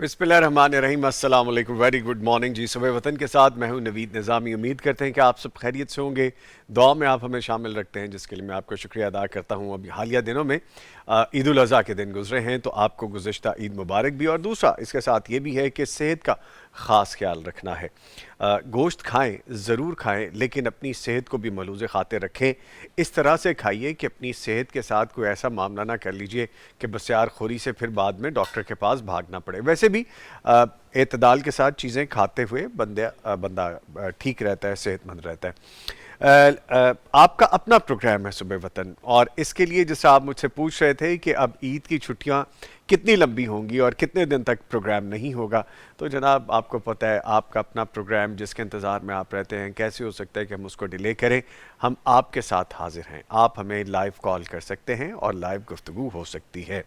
بسم اللہ الرحمن الرحیم، السلام علیکم، ویری گڈ مارننگ جی. صبح وطن کے ساتھ میں ہوں نوید نظامی. امید کرتے ہیں کہ آپ سب خیریت سے ہوں گے. دعا میں آپ ہمیں شامل رکھتے ہیں، جس کے لیے میں آپ کا شکریہ ادا کرتا ہوں. ابھی حالیہ دنوں میں عید الاضحیٰ کے دن گزرے ہیں، تو آپ کو گزشتہ عید مبارک بھی. اور دوسرا اس کے ساتھ یہ بھی ہے کہ صحت کا خاص خیال رکھنا ہے. گوشت کھائیں، ضرور کھائیں، لیکن اپنی صحت کو بھی ملحوظ خاطر رکھیں. اس طرح سے کھائیے کہ اپنی صحت کے ساتھ کوئی ایسا معاملہ نہ کر لیجئے کہ بسیار خوری سے پھر بعد میں ڈاکٹر کے پاس بھاگنا پڑے. ویسے بھی اعتدال کے ساتھ چیزیں کھاتے ہوئے بندہ ٹھیک رہتا ہے، صحت مند رہتا ہے. آپ کا اپنا پروگرام ہے صبح وطن، اور اس کے لیے جیسے آپ مجھ سے پوچھ رہے تھے کہ اب عید کی چھٹیاں کتنی لمبی ہوں گی اور کتنے دن تک پروگرام نہیں ہوگا، تو جناب آپ کو پتہ ہے آپ کا اپنا پروگرام جس کے انتظار میں آپ رہتے ہیں، کیسے ہو سکتا ہے کہ ہم اس کو ڈیلے کریں. ہم آپ کے ساتھ حاضر ہیں. آپ ہمیں لائیو کال کر سکتے ہیں اور لائیو گفتگو ہو سکتی ہے.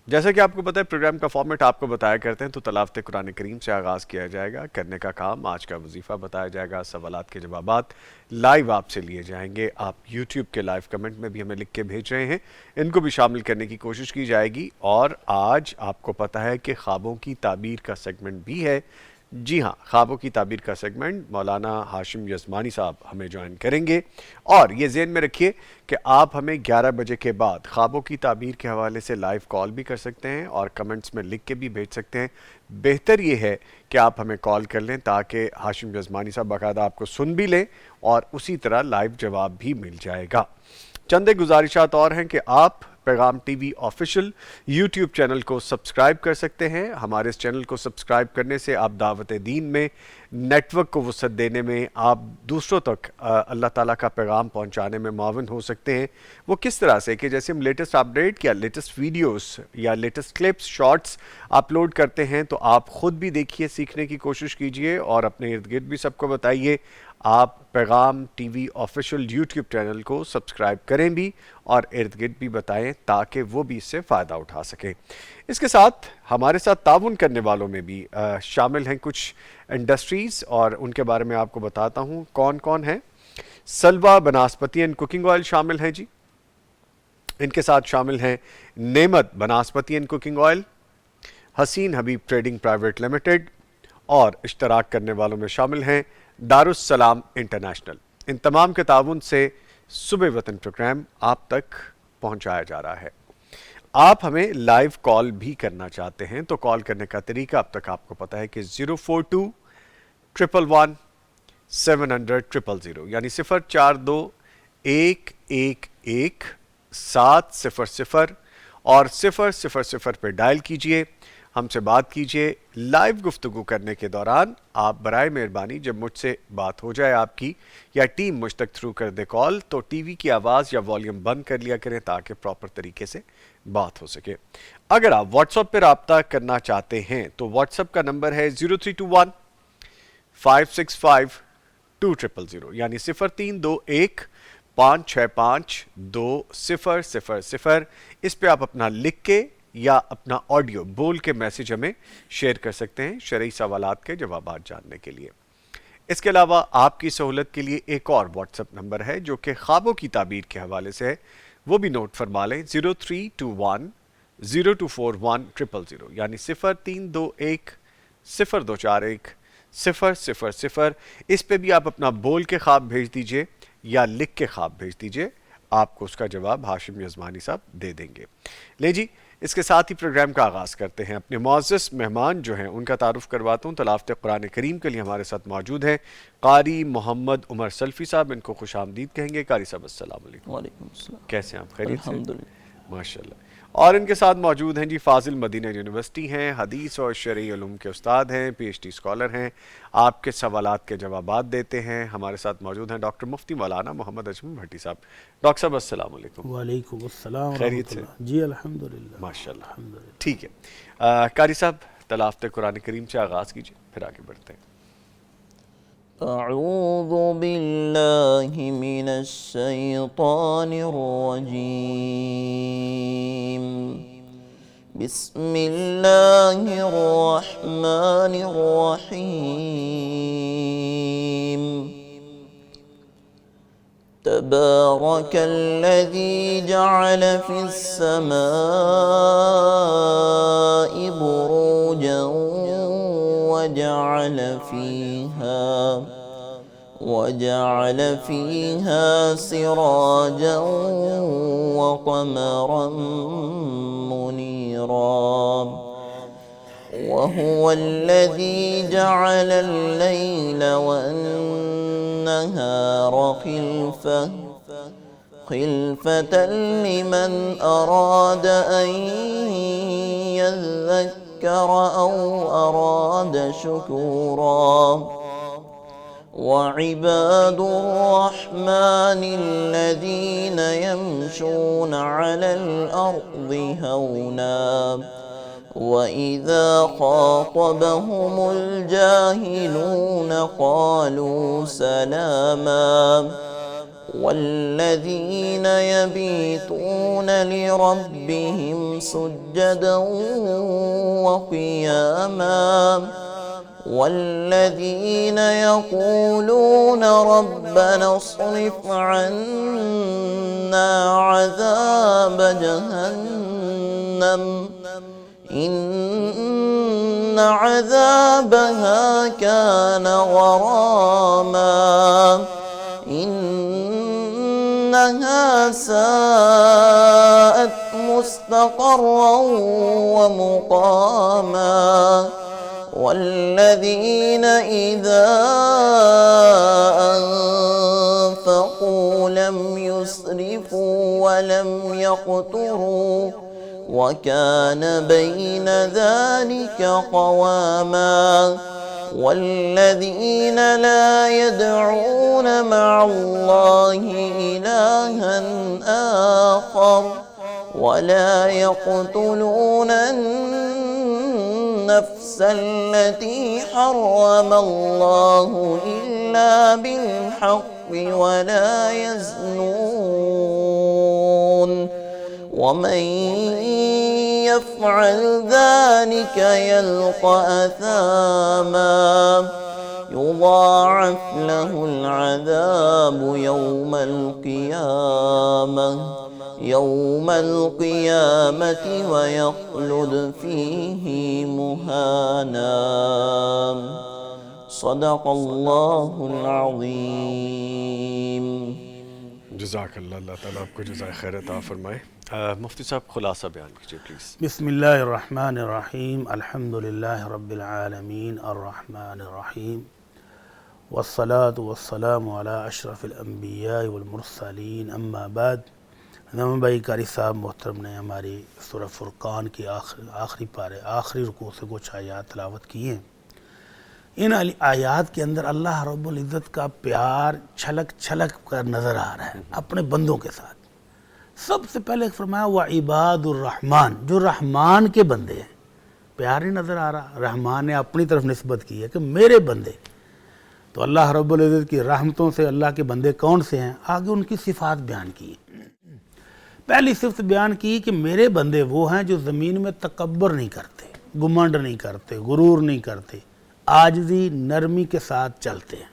جیسا کہ آپ کو پتہ ہے پروگرام کا فارمیٹ آپ کو بتایا کرتے ہیں، تو تلاوت قرآن کریم سے آغاز کیا جائے گا. کرنے کا کام آج کا وظیفہ بتایا جائے گا. سوالات کے جوابات لائیو آپ سے لیے جائیں گے. آپ یوٹیوب کے لائیو کمنٹ میں بھی ہمیں لکھ کے بھیج رہے ہیں، ان کو بھی شامل کرنے کی کوشش کی جائے گی. اور آج آپ کو پتہ ہے کہ خوابوں کی تعبیر کا سیگمنٹ بھی ہے. جی ہاں، خوابوں کی تعبیر کا سیگمنٹ مولانا ہاشم یزمانی صاحب ہمیں جوائن کریں گے. اور یہ ذہن میں رکھیے کہ آپ ہمیں 11 بجے کے بعد خوابوں کی تعبیر کے حوالے سے لائیو کال بھی کر سکتے ہیں اور کمنٹس میں لکھ کے بھی بھیج سکتے ہیں. بہتر یہ ہے کہ آپ ہمیں کال کر لیں تاکہ ہاشم یزمانی صاحب باقاعدہ آپ کو سن بھی لیں اور اسی طرح لائیو جواب بھی مل جائے گا. چند گزارشات اور ہیں کہ آپ پیغام T V official YouTube channel کو سبسکرائب کر سکتے ہیں. ہمارے اس چینل کو سبسکرائب کرنے سے آپ دعوت دین میں، نیٹ ورک کو وسعت دینے میں، آپ دوسروں تک اللہ تعالیٰ کا پیغام پہنچانے میں معاون ہو سکتے ہیں. وہ کس طرح سے کہ جیسے ہم لیٹسٹ اپڈیٹ یا لیٹسٹ ویڈیوز یا لیٹسٹ کلپس، شارٹس اپلوڈ کرتے ہیں، تو آپ خود بھی دیکھیے، سیکھنے کی کوشش کیجئے اور اپنے ارد گرد بھی سب کو بتائیے. آپ پیغام T V official YouTube channel کو سبسکرائب کریں بھی اور ارد گرد بھی بتائیں تاکہ وہ بھی اس سے فائدہ اٹھا سکیں. اس کے ساتھ ہمارے ساتھ تعاون کرنے والوں میں بھی شامل ہیں کچھ انڈسٹریز، اور ان کے بارے میں آپ کو بتاتا ہوں کون کون ہیں. سلوا بناسپتی اینڈ کوکنگ آئل شامل ہیں جی. ان کے ساتھ شامل ہیں Naimat banaspati and cooking oil, Hussain Habib trading private limited, اور اشتراک کرنے والوں میں شامل ہیں دارالسلام انٹرنیشنل. ان تمام کے تعاون سے صبح وطن پروگرام آپ تک پہنچایا جا رہا ہے. آپ ہمیں لائیو کال بھی کرنا چاہتے ہیں تو کال کرنے کا طریقہ اب تک آپ کو پتا ہے کہ 042 111 700 000 یعنی 042 111 700 اور 000 پہ ڈائل کیجئے. ہم سے بات کیجئے. لائیو گفتگو کرنے کے دوران آپ برائے مہربانی جب مجھ سے بات ہو جائے آپ کی یا ٹیم مجھ تک تھرو کر دے کال، تو ٹی وی کی آواز یا والیوم بند کر لیا کریں تاکہ پراپر طریقے سے بات ہو سکے. اگر آپ واٹس ایپ پہ رابطہ کرنا چاہتے ہیں تو واٹس ایپ کا نمبر ہے 0321 565 2000 یعنی 0321 565 2000. اس پہ آپ اپنا لکھ کے یا اپنا آڈیو بول کے میسج ہمیں شیئر کر سکتے ہیں شرعی سوالات کے جوابات جاننے کے لیے. اس کے علاوہ آپ کی سہولت کے لیے ایک اور واٹس ایپ نمبر ہے جو کہ خوابوں کی تعبیر کے حوالے سے ہے، وہ بھی نوٹ فرما لیں. 0321 0241 000 یعنی 0321 0241 000. اس پہ بھی آپ اپنا بول کے خواب بھیج دیجئے یا لکھ کے خواب بھیج دیجئے، آپ کو اس کا جواب ہاشم یزمانی صاحب دے دیں گے. لے جی، اس کے ساتھ ہی پروگرام کا آغاز کرتے ہیں. اپنے معزز مہمان جو ہیں ان کا تعارف کرواتا ہوں. تلاوت قرآن کریم کے لیے ہمارے ساتھ موجود ہیں قاری محمد عمر سلفی صاحب. ان کو خوش آمدید کہیں گے. قاری صاحب السلام علیکم. وعلیکم السلام. کیسے ہیں آپ؟ خیریت سے؟ الحمدللہ. ماشاءاللہ. اور ان کے ساتھ موجود ہیں جی فاضل مدینہ یونیورسٹی ہیں، حدیث اور شرعی علوم کے استاد ہیں، پی ایچ ڈی اسکالر ہیں، آپ کے سوالات کے جوابات دیتے ہیں. ہمارے ساتھ موجود ہیں ڈاکٹر مفتی مولانا محمد اجمل بھٹی صاحب. ڈاکٹر صاحب السلام علیکم. وعلیکم السلام خیریت ورحمۃ سے؟ اللہ. جی الحمدللہ. ماشاءاللہ. الحمدللہ. ٹھیک ہے. قاری صاحب تلاوت قرآن کریم سے آغاز کیجیے، پھر آگے بڑھتے ہیں. اعوذ باللہ من الشیطان الرجیم. بسم اللہ الرحمن الرحیم. تبارک الذی جعل فی السماء بروجا وجعل فيها سراجا وقمرا منيرا وهو الذي جعل الليل والنهار خلفة لمن أراد أن يذكر أو أراد شكورا وعباد الرحمن الذين يمشون على الأرض هونا وإذا خاطبهم الجاهلون قالوا سلاما والذين يبيتون لربهم سجدا وقياما والذين يقولون ربنا اصرف عنا عذاب جهنم إن عذابها كان غراما إنها ساءت مستقرا ومقاما والذين إذا أنفقوا لم يسرفوا ولم يقتروا وكان بين ذلك قواما والذين لا يدعون مع الله إلها آخر ولا يقتلون النفس التي حرم الله إلا بالحق ولا يزنون ومن يفعل ذلك يلقى أثاما يضاعف له العذاب يوم القيامة ويخلد فيه مهانا صدق الله العظيم جزاک اللہ، اللہ تعالیٰ آپ کو جزائے خیر عطا فرمائے۔ مفتی صاحب خلاصہ بیان کیجیے پلیز۔ بسم اللہ الرحمن الرحیم، الحمدللہ رب العالمین الرحمن الرحیم والصلاة والسلام علی اشرف الانبیاء والمرسلین، اما بعد۔ نظام بھائی قاری صاحب محترم نے ہماری سورہ فرقان کی آخری پارے آخری رکوع سے کچھ آیات تلاوت کی ہیں۔ ان آیات کے اندر اللہ رب العزت کا پیار چھلک چھلک کر نظر آ رہا ہے اپنے بندوں کے ساتھ۔ سب سے پہلے فرمایا وعباد الرحمن، جو رحمان کے بندے ہیں، پیار نہیں نظر آ رہا، رحمان نے اپنی طرف نسبت کی ہے کہ میرے بندے۔ تو اللہ رب العزت کی رحمتوں سے اللہ کے بندے کون سے ہیں، آگے ان کی صفات بیان کی۔ پہلی صفت بیان کی کہ میرے بندے وہ ہیں جو زمین میں تکبر نہیں کرتے، گمنڈ نہیں کرتے، غرور نہیں کرتے، عاجزی نرمی کے ساتھ چلتے ہیں۔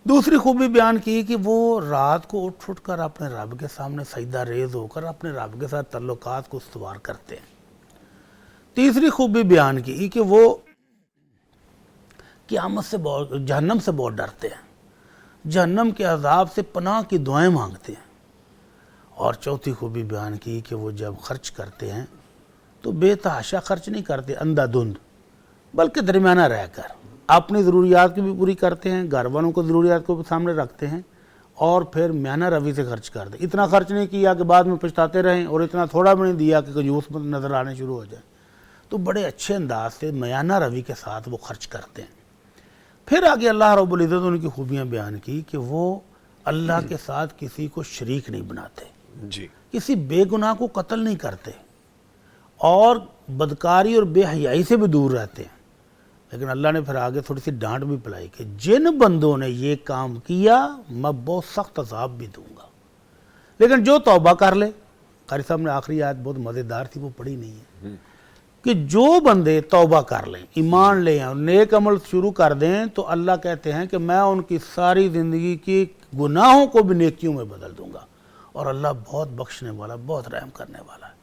دوسری خوبی بیان کی کہ وہ رات کو اٹھ کر اپنے رب کے سامنے سجدہ ریز ہو کر اپنے رب کے ساتھ تعلقات کو استوار کرتے ہیں۔ تیسری خوبی بیان کی کہ وہ قیامت سے جہنم سے بہت ڈرتے ہیں، جہنم کے عذاب سے پناہ کی دعائیں مانگتے ہیں۔ اور چوتھی خوبی بیان کی کہ وہ جب خرچ کرتے ہیں تو بے تحاشا خرچ نہیں کرتے اندھا دھند، بلکہ درمیانہ رہ کر اپنی ضروریات کی بھی پوری کرتے ہیں، گھر والوں کو ضروریات کو بھی سامنے رکھتے ہیں، اور پھر میانہ روی سے خرچ کرتے ہیں۔ اتنا خرچ نہیں کیا کہ بعد میں پچھتاتے رہیں، اور اتنا تھوڑا بھی نہیں دیا کہ کنجوس نظر آنے شروع ہو جائے۔ تو بڑے اچھے انداز سے میانہ روی کے ساتھ وہ خرچ کرتے ہیں۔ پھر آگے اللہ رب العزت ان کی خوبیاں بیان کی کہ وہ اللہ کے ساتھ کسی کو شریک نہیں بناتے، کسی بے گناہ کو قتل نہیں کرتے، اور بدکاری اور بے حیائی سے بھی دور رہتے ہیں۔ لیکن اللہ نے پھر آگے تھوڑی سی ڈانٹ بھی پلائی کہ جن بندوں نے یہ کام کیا میں بہت سخت عذاب بھی دوں گا، لیکن جو توبہ کر لے۔ قاری صاحب نے آخری آیت بہت مزیدار تھی، وہ پڑھی نہیں ہے، کہ جو بندے توبہ کر لیں، ایمان لیں اور نیک عمل شروع کر دیں، تو اللہ کہتے ہیں کہ میں ان کی ساری زندگی کی گناہوں کو بھی نیکیوں میں بدل دوں گا، اور اللہ بہت بخشنے والا، بہت رحم کرنے والا ہے۔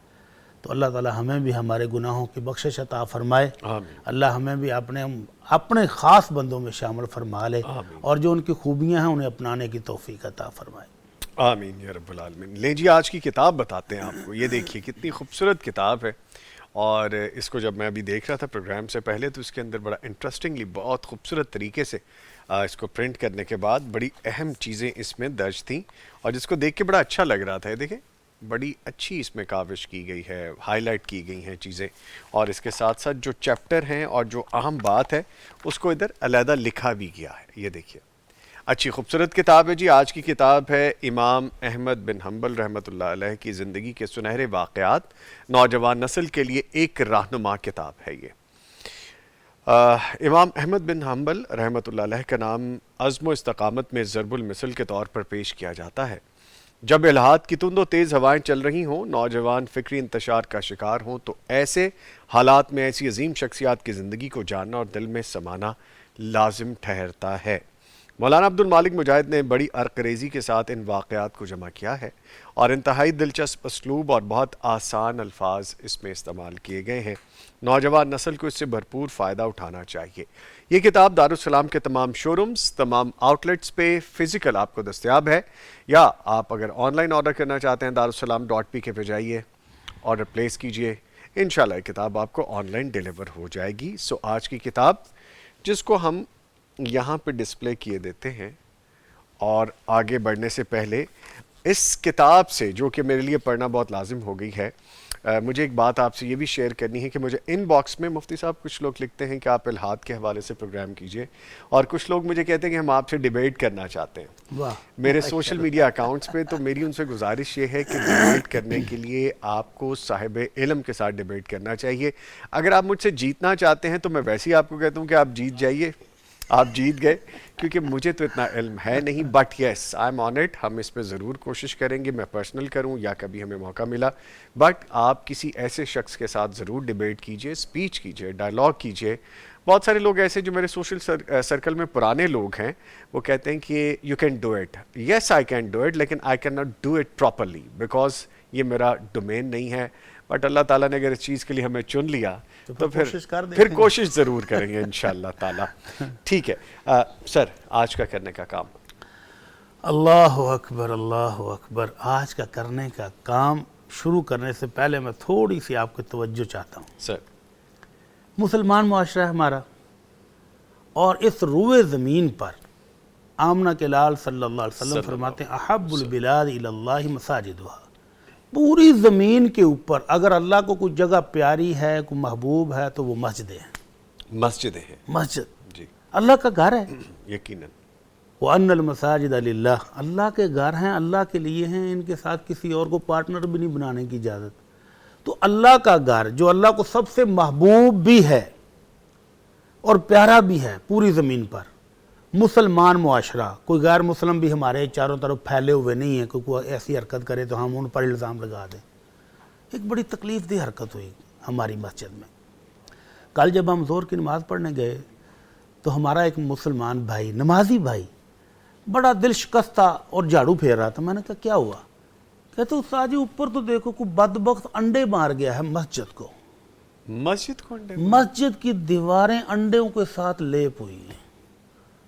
تو اللہ تعالی ہمیں بھی ہمارے گناہوں کی بخشش عطا فرمائے، آمین اللہ ہمیں بھی اپنے خاص بندوں میں شامل فرما لے، اور جو ان کی خوبیاں ہیں انہیں اپنانے کی توفیق عطا فرمائے۔ آمین یا رب العالمین۔ لیں جی آج کی کتاب بتاتے ہیں آپ کو، یہ دیکھیے کتنی خوبصورت کتاب ہے، اور اس کو جب میں ابھی دیکھ رہا تھا پروگرام سے پہلے تو اس کے اندر بڑا انٹرسٹنگلی بہت خوبصورت طریقے سے اس کو پرنٹ کرنے کے بعد بڑی اہم چیزیں اس میں درج تھیں، اور جس کو دیکھ کے بڑا اچھا لگ رہا تھا۔ یہ دیکھیں بڑی اچھی اس میں کاوش کی گئی ہے، ہائی لائٹ کی گئی ہیں چیزیں، اور اس کے ساتھ ساتھ جو چیپٹر ہیں اور جو اہم بات ہے اس کو ادھر علیحدہ لکھا بھی گیا ہے۔ یہ دیکھیے اچھی خوبصورت کتاب ہے جی۔ آج کی کتاب ہے امام احمد بن حنبل رحمۃ اللہ علیہ کی زندگی کے سنہرے واقعات، نوجوان نسل کے لیے ایک رہنما کتاب ہے یہ۔ امام احمد بن حنبل رحمۃ اللہ علیہ کا نام عزم و استقامت میں ضرب المثل کے طور پر پیش کیا جاتا ہے۔ جب الہات کی تند و تیز ہوائیں چل رہی ہوں، نوجوان فکری انتشار کا شکار ہوں، تو ایسے حالات میں ایسی عظیم شخصیات کی زندگی کو جاننا اور دل میں سمانا لازم ٹھہرتا ہے۔ مولانا عبد المالک مجاہد نے بڑی عرق ریزی کے ساتھ ان واقعات کو جمع کیا ہے، اور انتہائی دلچسپ اسلوب اور بہت آسان الفاظ اس میں استعمال کیے گئے ہیں۔ نوجوان نسل کو اس سے بھرپور فائدہ اٹھانا چاہیے۔ یہ کتاب دارالسلام کے تمام شو رومز، تمام آؤٹ لیٹس پہ فزیکل آپ کو دستیاب ہے، یا آپ اگر آن لائن آرڈر کرنا چاہتے ہیں darussalam.pk پہ جائیے، آرڈر پلیس کیجئے، انشاءاللہ یہ کتاب آپ کو آن لائن ڈیلیور ہو جائے گی۔ سو آج کی کتاب جس کو ہم یہاں پہ ڈسپلے کیے دیتے ہیں، اور آگے بڑھنے سے پہلے اس کتاب سے جو کہ میرے لیے پڑھنا بہت لازم ہو گئی ہے، مجھے ایک بات آپ سے یہ بھی شیئر کرنی ہے کہ مجھے ان باکس میں مفتی صاحب کچھ لوگ لکھتے ہیں کہ آپ الہات کے حوالے سے پروگرام کیجئے، اور کچھ لوگ مجھے کہتے ہیں کہ ہم آپ سے ڈیبیٹ کرنا چاہتے ہیں واہ، میرے سوشل میڈیا اکاؤنٹس پہ۔ تو میری ان سے گزارش یہ ہے کہ ڈیبیٹ کرنے کے لیے آپ کو صاحب علم کے ساتھ ڈیبیٹ کرنا چاہیے۔ اگر آپ مجھ سے جیتنا چاہتے ہیں تو میں ویسے ہی آپ کو کہتا ہوں کہ آپ جیت جائیے، آپ جیت گئے، کیونکہ مجھے تو اتنا علم ہے نہیں، but yes I am on it, ہم اس پہ ضرور کوشش کریں گے، میں پرسنل کروں یا کبھی ہمیں موقع ملا، بٹ آپ کسی ایسے شخص کے ساتھ ضرور ڈیبیٹ کیجئے، سپیچ کیجئے، ڈائلاگ کیجئے۔ بہت سارے لوگ ایسے جو میرے سوشل سرکل میں پرانے لوگ ہیں، وہ کہتے ہیں کہ you can do it, yes I can do it, لیکن I can not do it properly because یہ میرا ڈومین نہیں ہے، بٹ اللہ تعالیٰ نے اگر اس چیز کے لیے ہمیں چن لیا تو پھر کوشش ضرور کریں گے انشاءاللہ تعالیٰ۔ ٹھیک ہے سر، آج کا کرنے کا کام۔ اللہ اکبر، اللہ اکبر۔ آج کا کرنے کا کام شروع کرنے سے پہلے میں تھوڑی سی آپ کی توجہ چاہتا ہوں۔ سر، مسلمان معاشرہ ہے ہمارا، اور اس روئے زمین پر آمنہ کے لال صلی اللہ علیہ وسلم فرماتے ہیں احب البلاد الی اللہ مساجدها۔ پوری زمین کے اوپر اگر اللہ کو کوئی جگہ پیاری ہے، کوئی محبوب ہے، تو وہ مسجدیں ہیں۔ مسجدیں ہیں، مسجد جی اللہ کا گھر ہے۔ یقیناً۔ وَأَنَّ الْمَسَاجِدَ لِلَّهِ، اللہ کے گھر ہیں، اللہ کے لیے ہیں، ان کے ساتھ کسی اور کو پارٹنر بھی نہیں بنانے کی اجازت۔ تو اللہ کا گھر جو اللہ کو سب سے محبوب بھی ہے اور پیارا بھی ہے پوری زمین پر، مسلمان معاشرہ، کوئی غیر مسلم بھی ہمارے چاروں طرف پھیلے ہوئے نہیں ہیں، کوئی ایسی حرکت کرے تو ہم ان پر الزام لگا دیں۔ ایک بڑی تکلیف دہ حرکت ہوئی ہماری مسجد میں۔ کل جب ہم ظہر کی نماز پڑھنے گئے تو ہمارا ایک مسلمان بھائی، نمازی بھائی، بڑا دل شکست تھا اور جھاڑو پھیر رہا تھا۔ میں نے کہا کیا ہوا؟ کہتے استاد جی اوپر تو دیکھو کوئی بدبخت انڈے مار گیا ہے مسجد کو۔ مسجد کو انڈے؟ مسجد کی دیواریں انڈوں کے ساتھ لیپ ہوئی ہیں،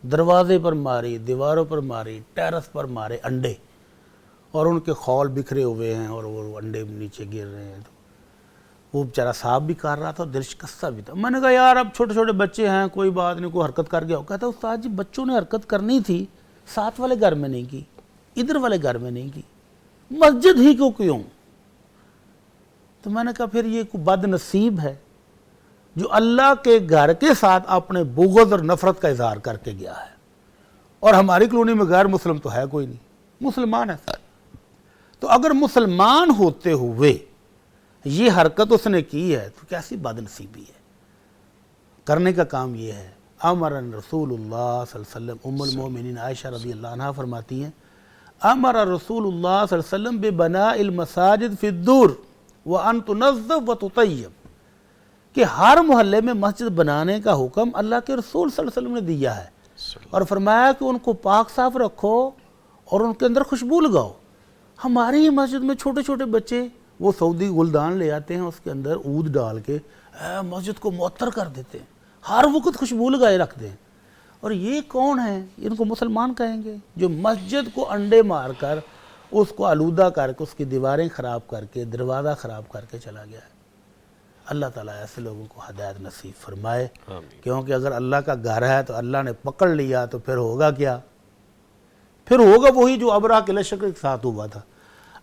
دروازے پر ماری، دیواروں پر ماری، ٹیرس پر مارے انڈے، اور ان کے خول بکھرے ہوئے ہیں اور وہ انڈے نیچے گر رہے ہیں۔ وہ بیچارہ صاحب بھی کر رہا تھا اور دل شکستہ بھی تھا۔ میں نے کہا یار اب چھوٹے چھوٹے بچے ہیں، کوئی بات نہیں، کوئی حرکت کر گیا ہو۔ کہتا استاد جی بچوں نے حرکت کرنی تھی، ساتھ والے گھر میں نہیں کی، ادھر والے گھر میں نہیں کی، مسجد ہی کو کیوں؟ تو میں نے کہا پھر یہ کوئی بد نصیب ہے جو اللہ کے گھر کے ساتھ اپنے بغض اور نفرت کا اظہار کر کے گیا ہے، اور ہماری کالونی میں غیر مسلم تو ہے کوئی نہیں، مسلمان ہے۔ تو اگر مسلمان ہوتے ہوئے یہ حرکت اس نے کی ہے تو کیسی بد نصیبی ہے۔ کرنے کا کام یہ ہے۔ امرن رسول اللہ صلی اللہ علیہ وسلم، ام المومنین عائشہ رضی اللہ عنہ فرماتی ہیں امر رسول اللہ صلی اللہ علیہ وسلم ببناء المساجد فی الدور وان تنظف وتطیب، کہ ہر محلے میں مسجد بنانے کا حکم اللہ کے رسول صلی اللہ علیہ وسلم نے دیا ہے، اور فرمایا کہ ان کو پاک صاف رکھو اور ان کے اندر خوشبو لگاؤ۔ ہماری ہی مسجد میں چھوٹے چھوٹے بچے وہ سعودی گلدان لے آتے ہیں، اس کے اندر عود ڈال کے مسجد کو معطر کر دیتے ہیں، ہر وقت خوشبو لگائے رکھتے ہیں۔ اور یہ کون ہیں؟ ان کو مسلمان کہیں گے جو مسجد کو انڈے مار کر، اس کو آلودہ کر کے، اس کی دیواریں خراب کر کے، دروازہ خراب کر کے چلا گیا ہے۔ اللہ تعالیٰ ایسے لوگوں کو ہدایت نصیب فرمائے، کیونکہ اگر اللہ کا گھر ہے تو اللہ نے پکڑ لیا تو پھر ہوگا کیا؟ پھر ہوگا وہی جو ابرہہ کے لشکر کے ساتھ ہوا تھا۔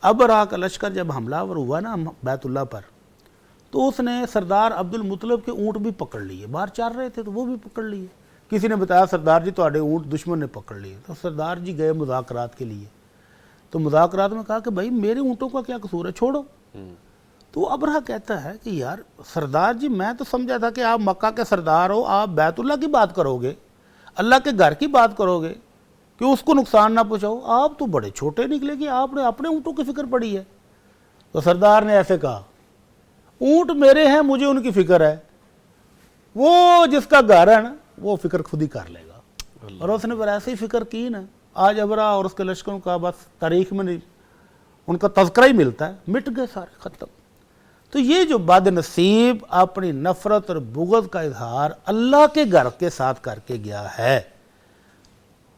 ابرہہ کا لشکر جب حملہ آور ہوا نا بیت اللہ پر، تو اس نے سردار عبد المطلب کے اونٹ بھی پکڑ لیے، باہر چار رہے تھے تو وہ بھی پکڑ لیے۔ کسی نے بتایا سردار جی تواڈے اونٹ دشمن نے پکڑ لیے، تو سردار جی گئے مذاکرات کے لیے، تو مذاکرات میں کہا کہ بھائی میرے اونٹوں کا کیا قصور ہے، چھوڑو۔ تو ابرہہ کہتا ہے کہ یار سردار جی میں تو سمجھا تھا کہ آپ مکہ کے سردار ہو، آپ بیت اللہ کی بات کرو گے، اللہ کے گھر کی بات کرو گے کہ اس کو نقصان نہ پہنچاؤ، آپ تو بڑے چھوٹے نکلے کہ آپ نے اپنے اونٹوں کی فکر پڑی ہے۔ تو سردار نے ایسے کہا اونٹ میرے ہیں، مجھے ان کی فکر ہے، وہ جس کا گھر ہے نا وہ فکر خود ہی کر لے گا۔ اور اس نے پھر ایسے ہی فکر کی نا، آج ابرہہ اور اس کے لشکروں کا بس تاریخ میں نہیں ان کا تذکرہ ہی ملتا ہے، مٹ گئے سارے، ختم۔ تو یہ جو بد نصیب اپنی نفرت اور بغض کا اظہار اللہ کے گھر کے ساتھ کر کے گیا ہے،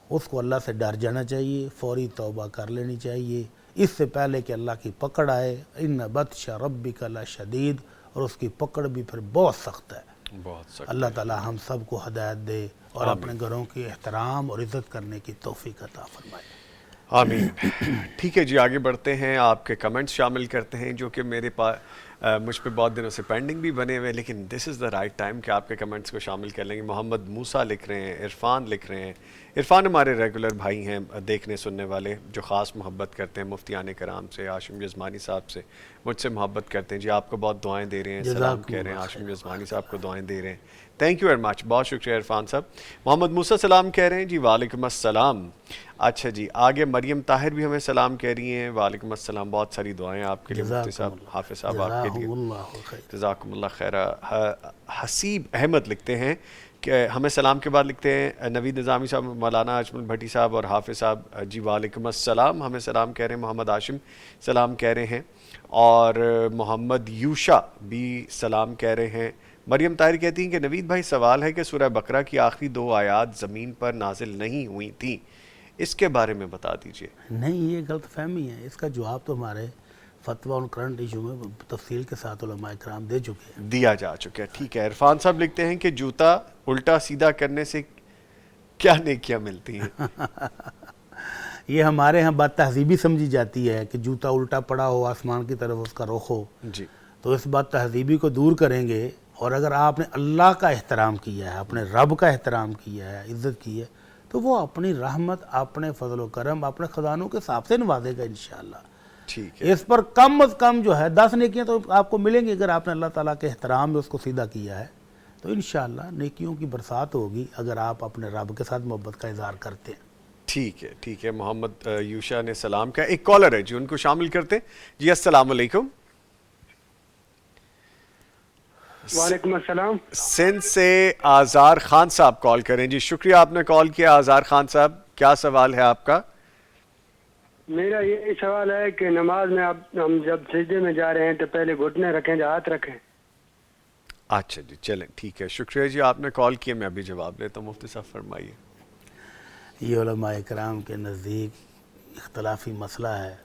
اس کو اللہ سے ڈر جانا چاہیے، فوری توبہ کر لینی چاہیے، اس سے پہلے کہ اللہ کی پکڑ آئے۔ ان بطش ربک لشدید، اور اس کی پکڑ بھی پھر بہت سخت ہے۔ بہت سخت۔ اللہ تعالی ہم سب کو ہدایت دے اور اپنے گھروں کی احترام اور عزت کرنے کی توفیق عطا فرمائے۔ آمین۔ ٹھیک ہے جی، آگے بڑھتے ہیں، آپ کے کمنٹس شامل کرتے ہیں جو کہ میرے پاس مجھ پہ بہت دنوں سے پینڈنگ بھی بنے ہوئے، لیکن دس از دا رائٹ ٹائم کہ آپ کے کمنٹس کو شامل کر لیں گے۔ محمد موسیٰ لکھ رہے ہیں، عرفان لکھ رہے ہیں۔ عرفان ہمارے ریگولر بھائی ہیں، دیکھنے سننے والے، جو خاص محبت کرتے ہیں مفتیان کرام سے، ہاشم جزمانی صاحب سے، مجھ سے محبت کرتے ہیں جی، آپ کو بہت دعائیں دے رہے ہیں، سلام کہہ رہے ہیں، ہاشم جزمانی صاحب کو دعائیں دے رہے ہیں۔ تھینک یو ویری مچ، بہت شکریہ عرفان صاحب۔ محمد موسیٰ سلام کہہ رہے ہیں جی، وعلیکم السلام۔ اچھا جی، آگے مریم طاہر بھی ہمیں سلام کہہ رہی ہیں، وعلیکم السلام، بہت ساری دعائیں آپ کے لیے مفتی صاحب، حافظ صاحب آپ کے لیے، جزاکم اللہ خیر۔ حسیب احمد لکھتے ہیں کہ ہمیں سلام کے بعد لکھتے ہیں نوید نظامی صاحب، مولانا اجمل بھٹی صاحب اور حافظ صاحب جی وعلیکم السلام، ہمیں سلام کہہ رہے ہیں۔ محمد عاشم سلام کہہ رہے ہیں، اور محمد یوشا بھی سلام کہہ رہے ہیں۔ مریم طاہر کہتی ہیں کہ نوید بھائی سوال ہے کہ سورہ بقرہ کی آخری 2 آیات زمین پر نازل نہیں ہوئی تھیں، اس کے بارے میں بتا دیجئے۔ نہیں، یہ غلط فہمی ہے، اس کا جواب تو ہمارے فتویٰ اور کرنٹ ایشو میں تفصیل کے ساتھ علماء کرام دے چکے ہیں، دیا جا چکا ہے، ٹھیک ہے۔ عرفان صاحب لکھتے ہیں کہ جوتا الٹا سیدھا کرنے سے کیا نیکیاں ملتی ہیں؟ یہ ہمارے ہاں بات تہذیبی سمجھی جاتی ہے کہ جوتا الٹا پڑا ہو، آسمان کی طرف اس کا رخ ہو، جی تو اس بات تہذیبی کو دور کریں گے، اور اگر آپ نے اللہ کا احترام کیا ہے، اپنے رب کا احترام کیا ہے، عزت کی ہے، تو وہ اپنی رحمت، اپنے فضل و کرم، اپنے خزانوں کے حساب سے نوازے گا انشاءاللہ۔ ٹھیک ہے، اس پر کم از کم جو ہے 10 نیکیاں تو آپ کو ملیں گی اگر آپ نے اللہ تعالیٰ کے احترام میں اس کو سیدھا کیا ہے، تو انشاءاللہ نیکیوں کی برسات ہوگی اگر آپ اپنے رب کے ساتھ محبت کا اظہار کرتے ہیں۔ ٹھیک ہے، ٹھیک ہے۔ محمد یوشا نے سلام کہا، ایک کالر ہے جی، ان کو شامل کرتے ہیں جی۔ السلام علیکم۔ وعلیکم السلام۔ سندھ سے آزار خان صاحب کال کریں جی، شکریہ آپ نے کال کیا آزار خان صاحب، کیا سوال ہے آپ کا؟ میرا یہ سوال ہے کہ نماز میں ہم جب سجدے میں جا رہے ہیں تو پہلے گھٹنے رکھیں یا ہاتھ رکھیں؟ اچھا جی، چلیں ٹھیک ہے، شکریہ جی، آپ نے کال کیا، میں ابھی جواب لیتا ہوں۔ مفتی صاحب فرمائیے۔ یہ علماء کرام کے نزدیک اختلافی مسئلہ ہے،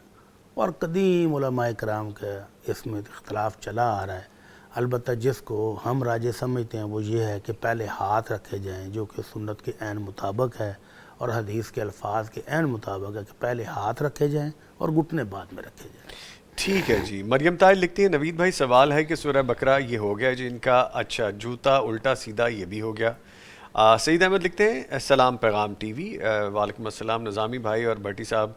اور قدیم علماء کرام کا اس میں اختلاف چلا آ رہا ہے۔ البتہ جس کو ہم راجح سمجھتے ہیں وہ یہ ہے کہ پہلے ہاتھ رکھے جائیں، جو کہ سنت کے عین مطابق ہے اور حدیث کے الفاظ کے عین مطابق ہے کہ پہلے ہاتھ رکھے جائیں اور گھٹنے بعد میں رکھے جائیں۔ ٹھیک ہے جی۔ مریم طاہر لکھتی ہیں نوید بھائی سوال ہے کہ سورہ بقرہ یہ ہو گیا جی ان کا، اچھا جوتا الٹا سیدھا یہ بھی ہو گیا۔ سعید احمد لکھتے ہیں السلام پیغام ٹی وی، وعلیکم السلام نظامی بھائی اور بھٹی صاحب،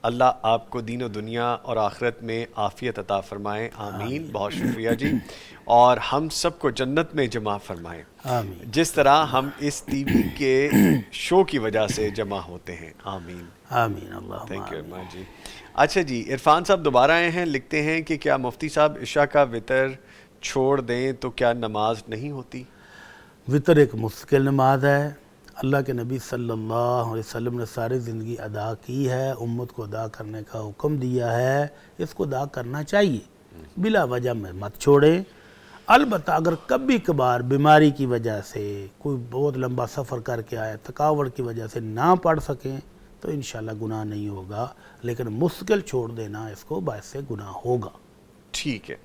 اللہ آپ کو دین و دنیا اور آخرت میں عافیت عطا فرمائیں، آمین، بہت شکریہ جی، اور ہم سب کو جنت میں جمع فرمائیں، آمین جس طرح ہم اس ٹی وی کے شو کی وجہ سے جمع ہوتے ہیں، آمین، آمین، اللہم تھینک یو آمین۔ جی۔ اچھا جی، عرفان صاحب دوبارہ آئے ہیں، لکھتے ہیں کہ کیا مفتی صاحب عشاء کا وطر چھوڑ دیں تو کیا نماز نہیں ہوتی؟ وطر ایک مستقل نماز ہے، اللہ کے نبی صلی اللہ علیہ وسلم نے ساری زندگی ادا کی ہے، امت کو ادا کرنے کا حکم دیا ہے، اس کو ادا کرنا چاہیے۔ بلا وجہ میں مت چھوڑیں۔ البتہ اگر کبھی کبھار بیماری کی وجہ سے کوئی بہت لمبا سفر کر کے آئے، تھکاوٹ کی وجہ سے نہ پڑھ سکیں تو انشاءاللہ گناہ نہیں ہوگا، لیکن مستقل چھوڑ دینا اس کو باعث سے گناہ ہوگا۔ ٹھیک ہے۔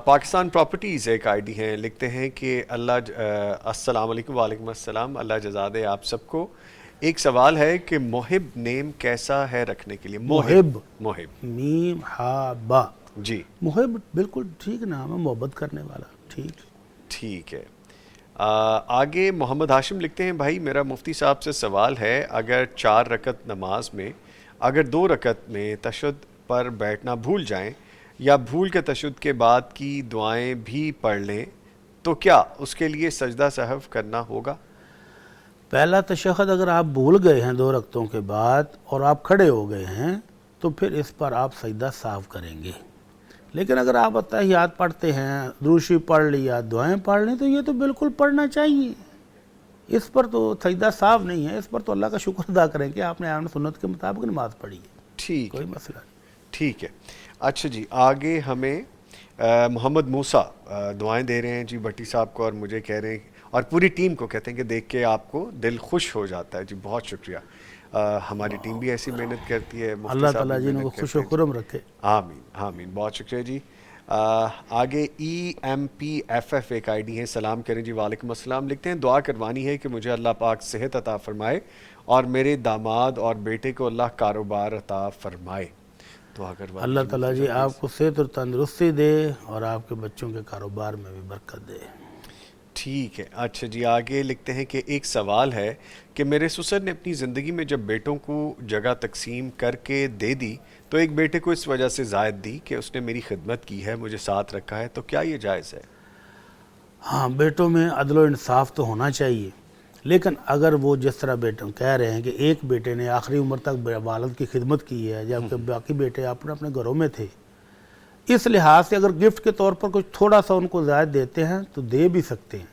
پاکستان پراپرٹیز ایک آئی ڈی ہیں، لکھتے ہیں کہ السلام علیکم۔ وعلیکم السلام، اللہ جزا دے آپ سب کو۔ ایک سوال ہے کہ محب نیم کیسا ہے رکھنے کے لیے؟ محب، محب میم ہا با، جی محب بالکل ٹھیک نام ہے، محبت کرنے والا، ٹھیک۔ ٹھیک ہے۔ آگے محمد ہاشم لکھتے ہیں، بھائی میرا مفتی صاحب سے سوال ہے، اگر 4 رکعت نماز میں اگر 2 رکعت میں تشہد پر بیٹھنا بھول جائیں یا بھول کے تشہد کے بعد کی دعائیں بھی پڑھ لیں تو کیا اس کے لیے سجدہ سہو کرنا ہوگا؟ پہلا تشہد اگر آپ بھول گئے ہیں 2 رکعتوں کے بعد اور آپ کھڑے ہو گئے ہیں تو پھر اس پر آپ سجدہ سہو کریں گے، لیکن اگر آپ اتحیات پڑھتے ہیں، درود شریف پڑھ لیا، دعائیں پڑھ لیں تو یہ تو بالکل پڑھنا چاہیے، اس پر تو سجدہ سہو نہیں ہے، اس پر تو اللہ کا شکر ادا کریں کہ آپ نے اہل سنت کے مطابق نماز پڑھی ہے، ٹھیک کوئی مسئلہ نہیں۔ ٹھیک ہے۔ اچھا جی، آگے ہمیں محمد موسیٰ دعائیں دے رہے ہیں جی بھٹی صاحب کو، اور مجھے کہہ رہے ہیں اور پوری ٹیم کو کہتے ہیں کہ دیکھ کے آپ کو دل خوش ہو جاتا ہے۔ جی بہت شکریہ، ہماری ٹیم بھی ایسی محنت کرتی ہے، مفتی اللہ صاحب تعالیٰ بھی جن کو محنت خوش کرتے و ہیں۔ خرم رکھے۔ آمین آمین، بہت شکریہ جی۔ آگے EMPFF ایک آئی ڈی ہے، سلام کریں جی۔ وعلیکم السلام، لکھتے ہیں دعا کروانی ہے کہ مجھے اللہ پاک صحت عطا فرمائے اور میرے داماد اور بیٹے کو اللہ کاروبار عطا فرمائے۔ دعا کروانی اللہ تعالیٰ جی آپ کو صحت اور تندرستی دے اور آپ کے بچوں کے کاروبار میں بھی برکت دے۔ ٹھیک ہے۔ اچھا جی، آگے لکھتے ہیں کہ ایک سوال ہے کہ میرے سسر نے اپنی زندگی میں جب بیٹوں کو جگہ تقسیم کر کے دے دی تو ایک بیٹے کو اس وجہ سے زائد دی کہ اس نے میری خدمت کی ہے، مجھے ساتھ رکھا ہے، تو کیا یہ جائز ہے؟ ہاں، بیٹوں میں عدل و انصاف تو ہونا چاہیے، لیکن اگر وہ جس طرح بیٹوں کہہ رہے ہیں کہ ایک بیٹے نے آخری عمر تک والد کی خدمت کی ہے جبکہ باقی بیٹے اپنے اپنے گھروں میں تھے، اس لحاظ سے اگر گفٹ کے طور پر کچھ تھوڑا سا ان کو زائد دیتے ہیں تو دے بھی سکتے ہیں،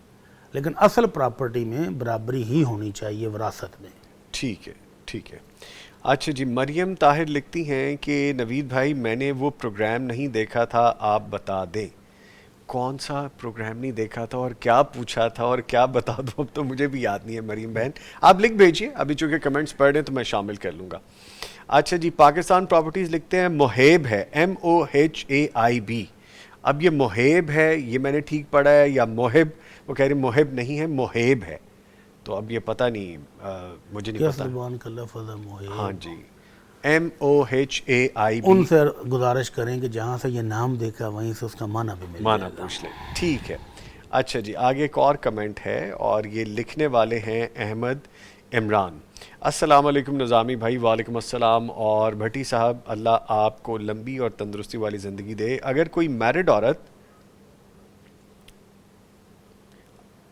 لیکن اصل پراپرٹی میں برابری ہی ہونی چاہیے وراثت میں۔ ٹھیک ہے ٹھیک ہے۔ اچھا جی، مریم طاہر لکھتی ہیں کہ نوید بھائی میں نے وہ پروگرام نہیں دیکھا تھا، آپ بتا دیں۔ کون سا پروگرام نہیں دیکھا تھا اور کیا پوچھا تھا اور کیا بتا دوں، اب تو مجھے بھی یاد نہیں ہے مریم بہن، آپ لکھ بھیجئے، ابھی چونکہ کمنٹس پڑھ رہے ہیں تو میں شامل کر لوں گا۔ اچھا جی، پاکستان پراپرٹیز لکھتے ہیں محیب ہے، MOHAIB۔ اب یہ محیب ہے، یہ میں نے ٹھیک پڑھا ہے یا محب؟ وہ کہہ رہے محب نہیں ہے، محیب ہے، تو اب یہ پتہ نہیں، مجھے نہیں کیا پتا۔ زبان کا لفظ ہے محیب؟ ہاں جی، MOHAIB۔ ان سے گزارش کریں کہ جہاں سے یہ نام دیکھا وہیں سے اس کا معنی بھی مل معنی جائے گا۔ پوچھ لیں، ٹھیک ہے۔ اچھا جی، آگے ایک اور کمنٹ ہے اور یہ لکھنے والے ہیں احمد عمران۔ السلام علیکم نظامی بھائی۔ وعلیکم السلام، اور بھٹی صاحب اللہ آپ کو لمبی اور تندرستی والی زندگی دے۔ اگر کوئی میرڈ عورت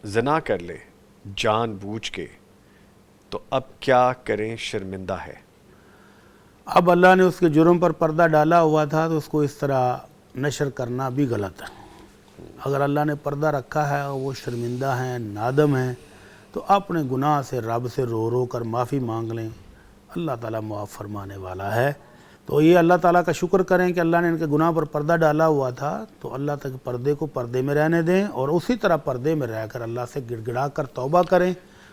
زنا کر لے جان بوجھ کے تو اب کیا کریں، شرمندہ ہے؟ اب اللہ نے اس کے جرم پر پردہ ڈالا ہوا تھا تو اس کو اس طرح نشر کرنا بھی غلط ہے۔ اگر اللہ نے پردہ رکھا ہے اور وہ شرمندہ ہیں، نادم ہیں، تو اپنے گناہ سے رب سے رو رو کر معافی مانگ لیں، اللہ تعالیٰ معاف فرمانے والا ہے۔ تو یہ اللہ تعالیٰ کا شکر کریں کہ اللہ نے ان کے گناہ پر پردہ ڈالا ہوا تھا، تو اللہ تک پردے کو پردے میں رہنے دیں اور اسی طرح پردے میں رہ کر اللہ سے گڑ گڑا کر توبہ کریں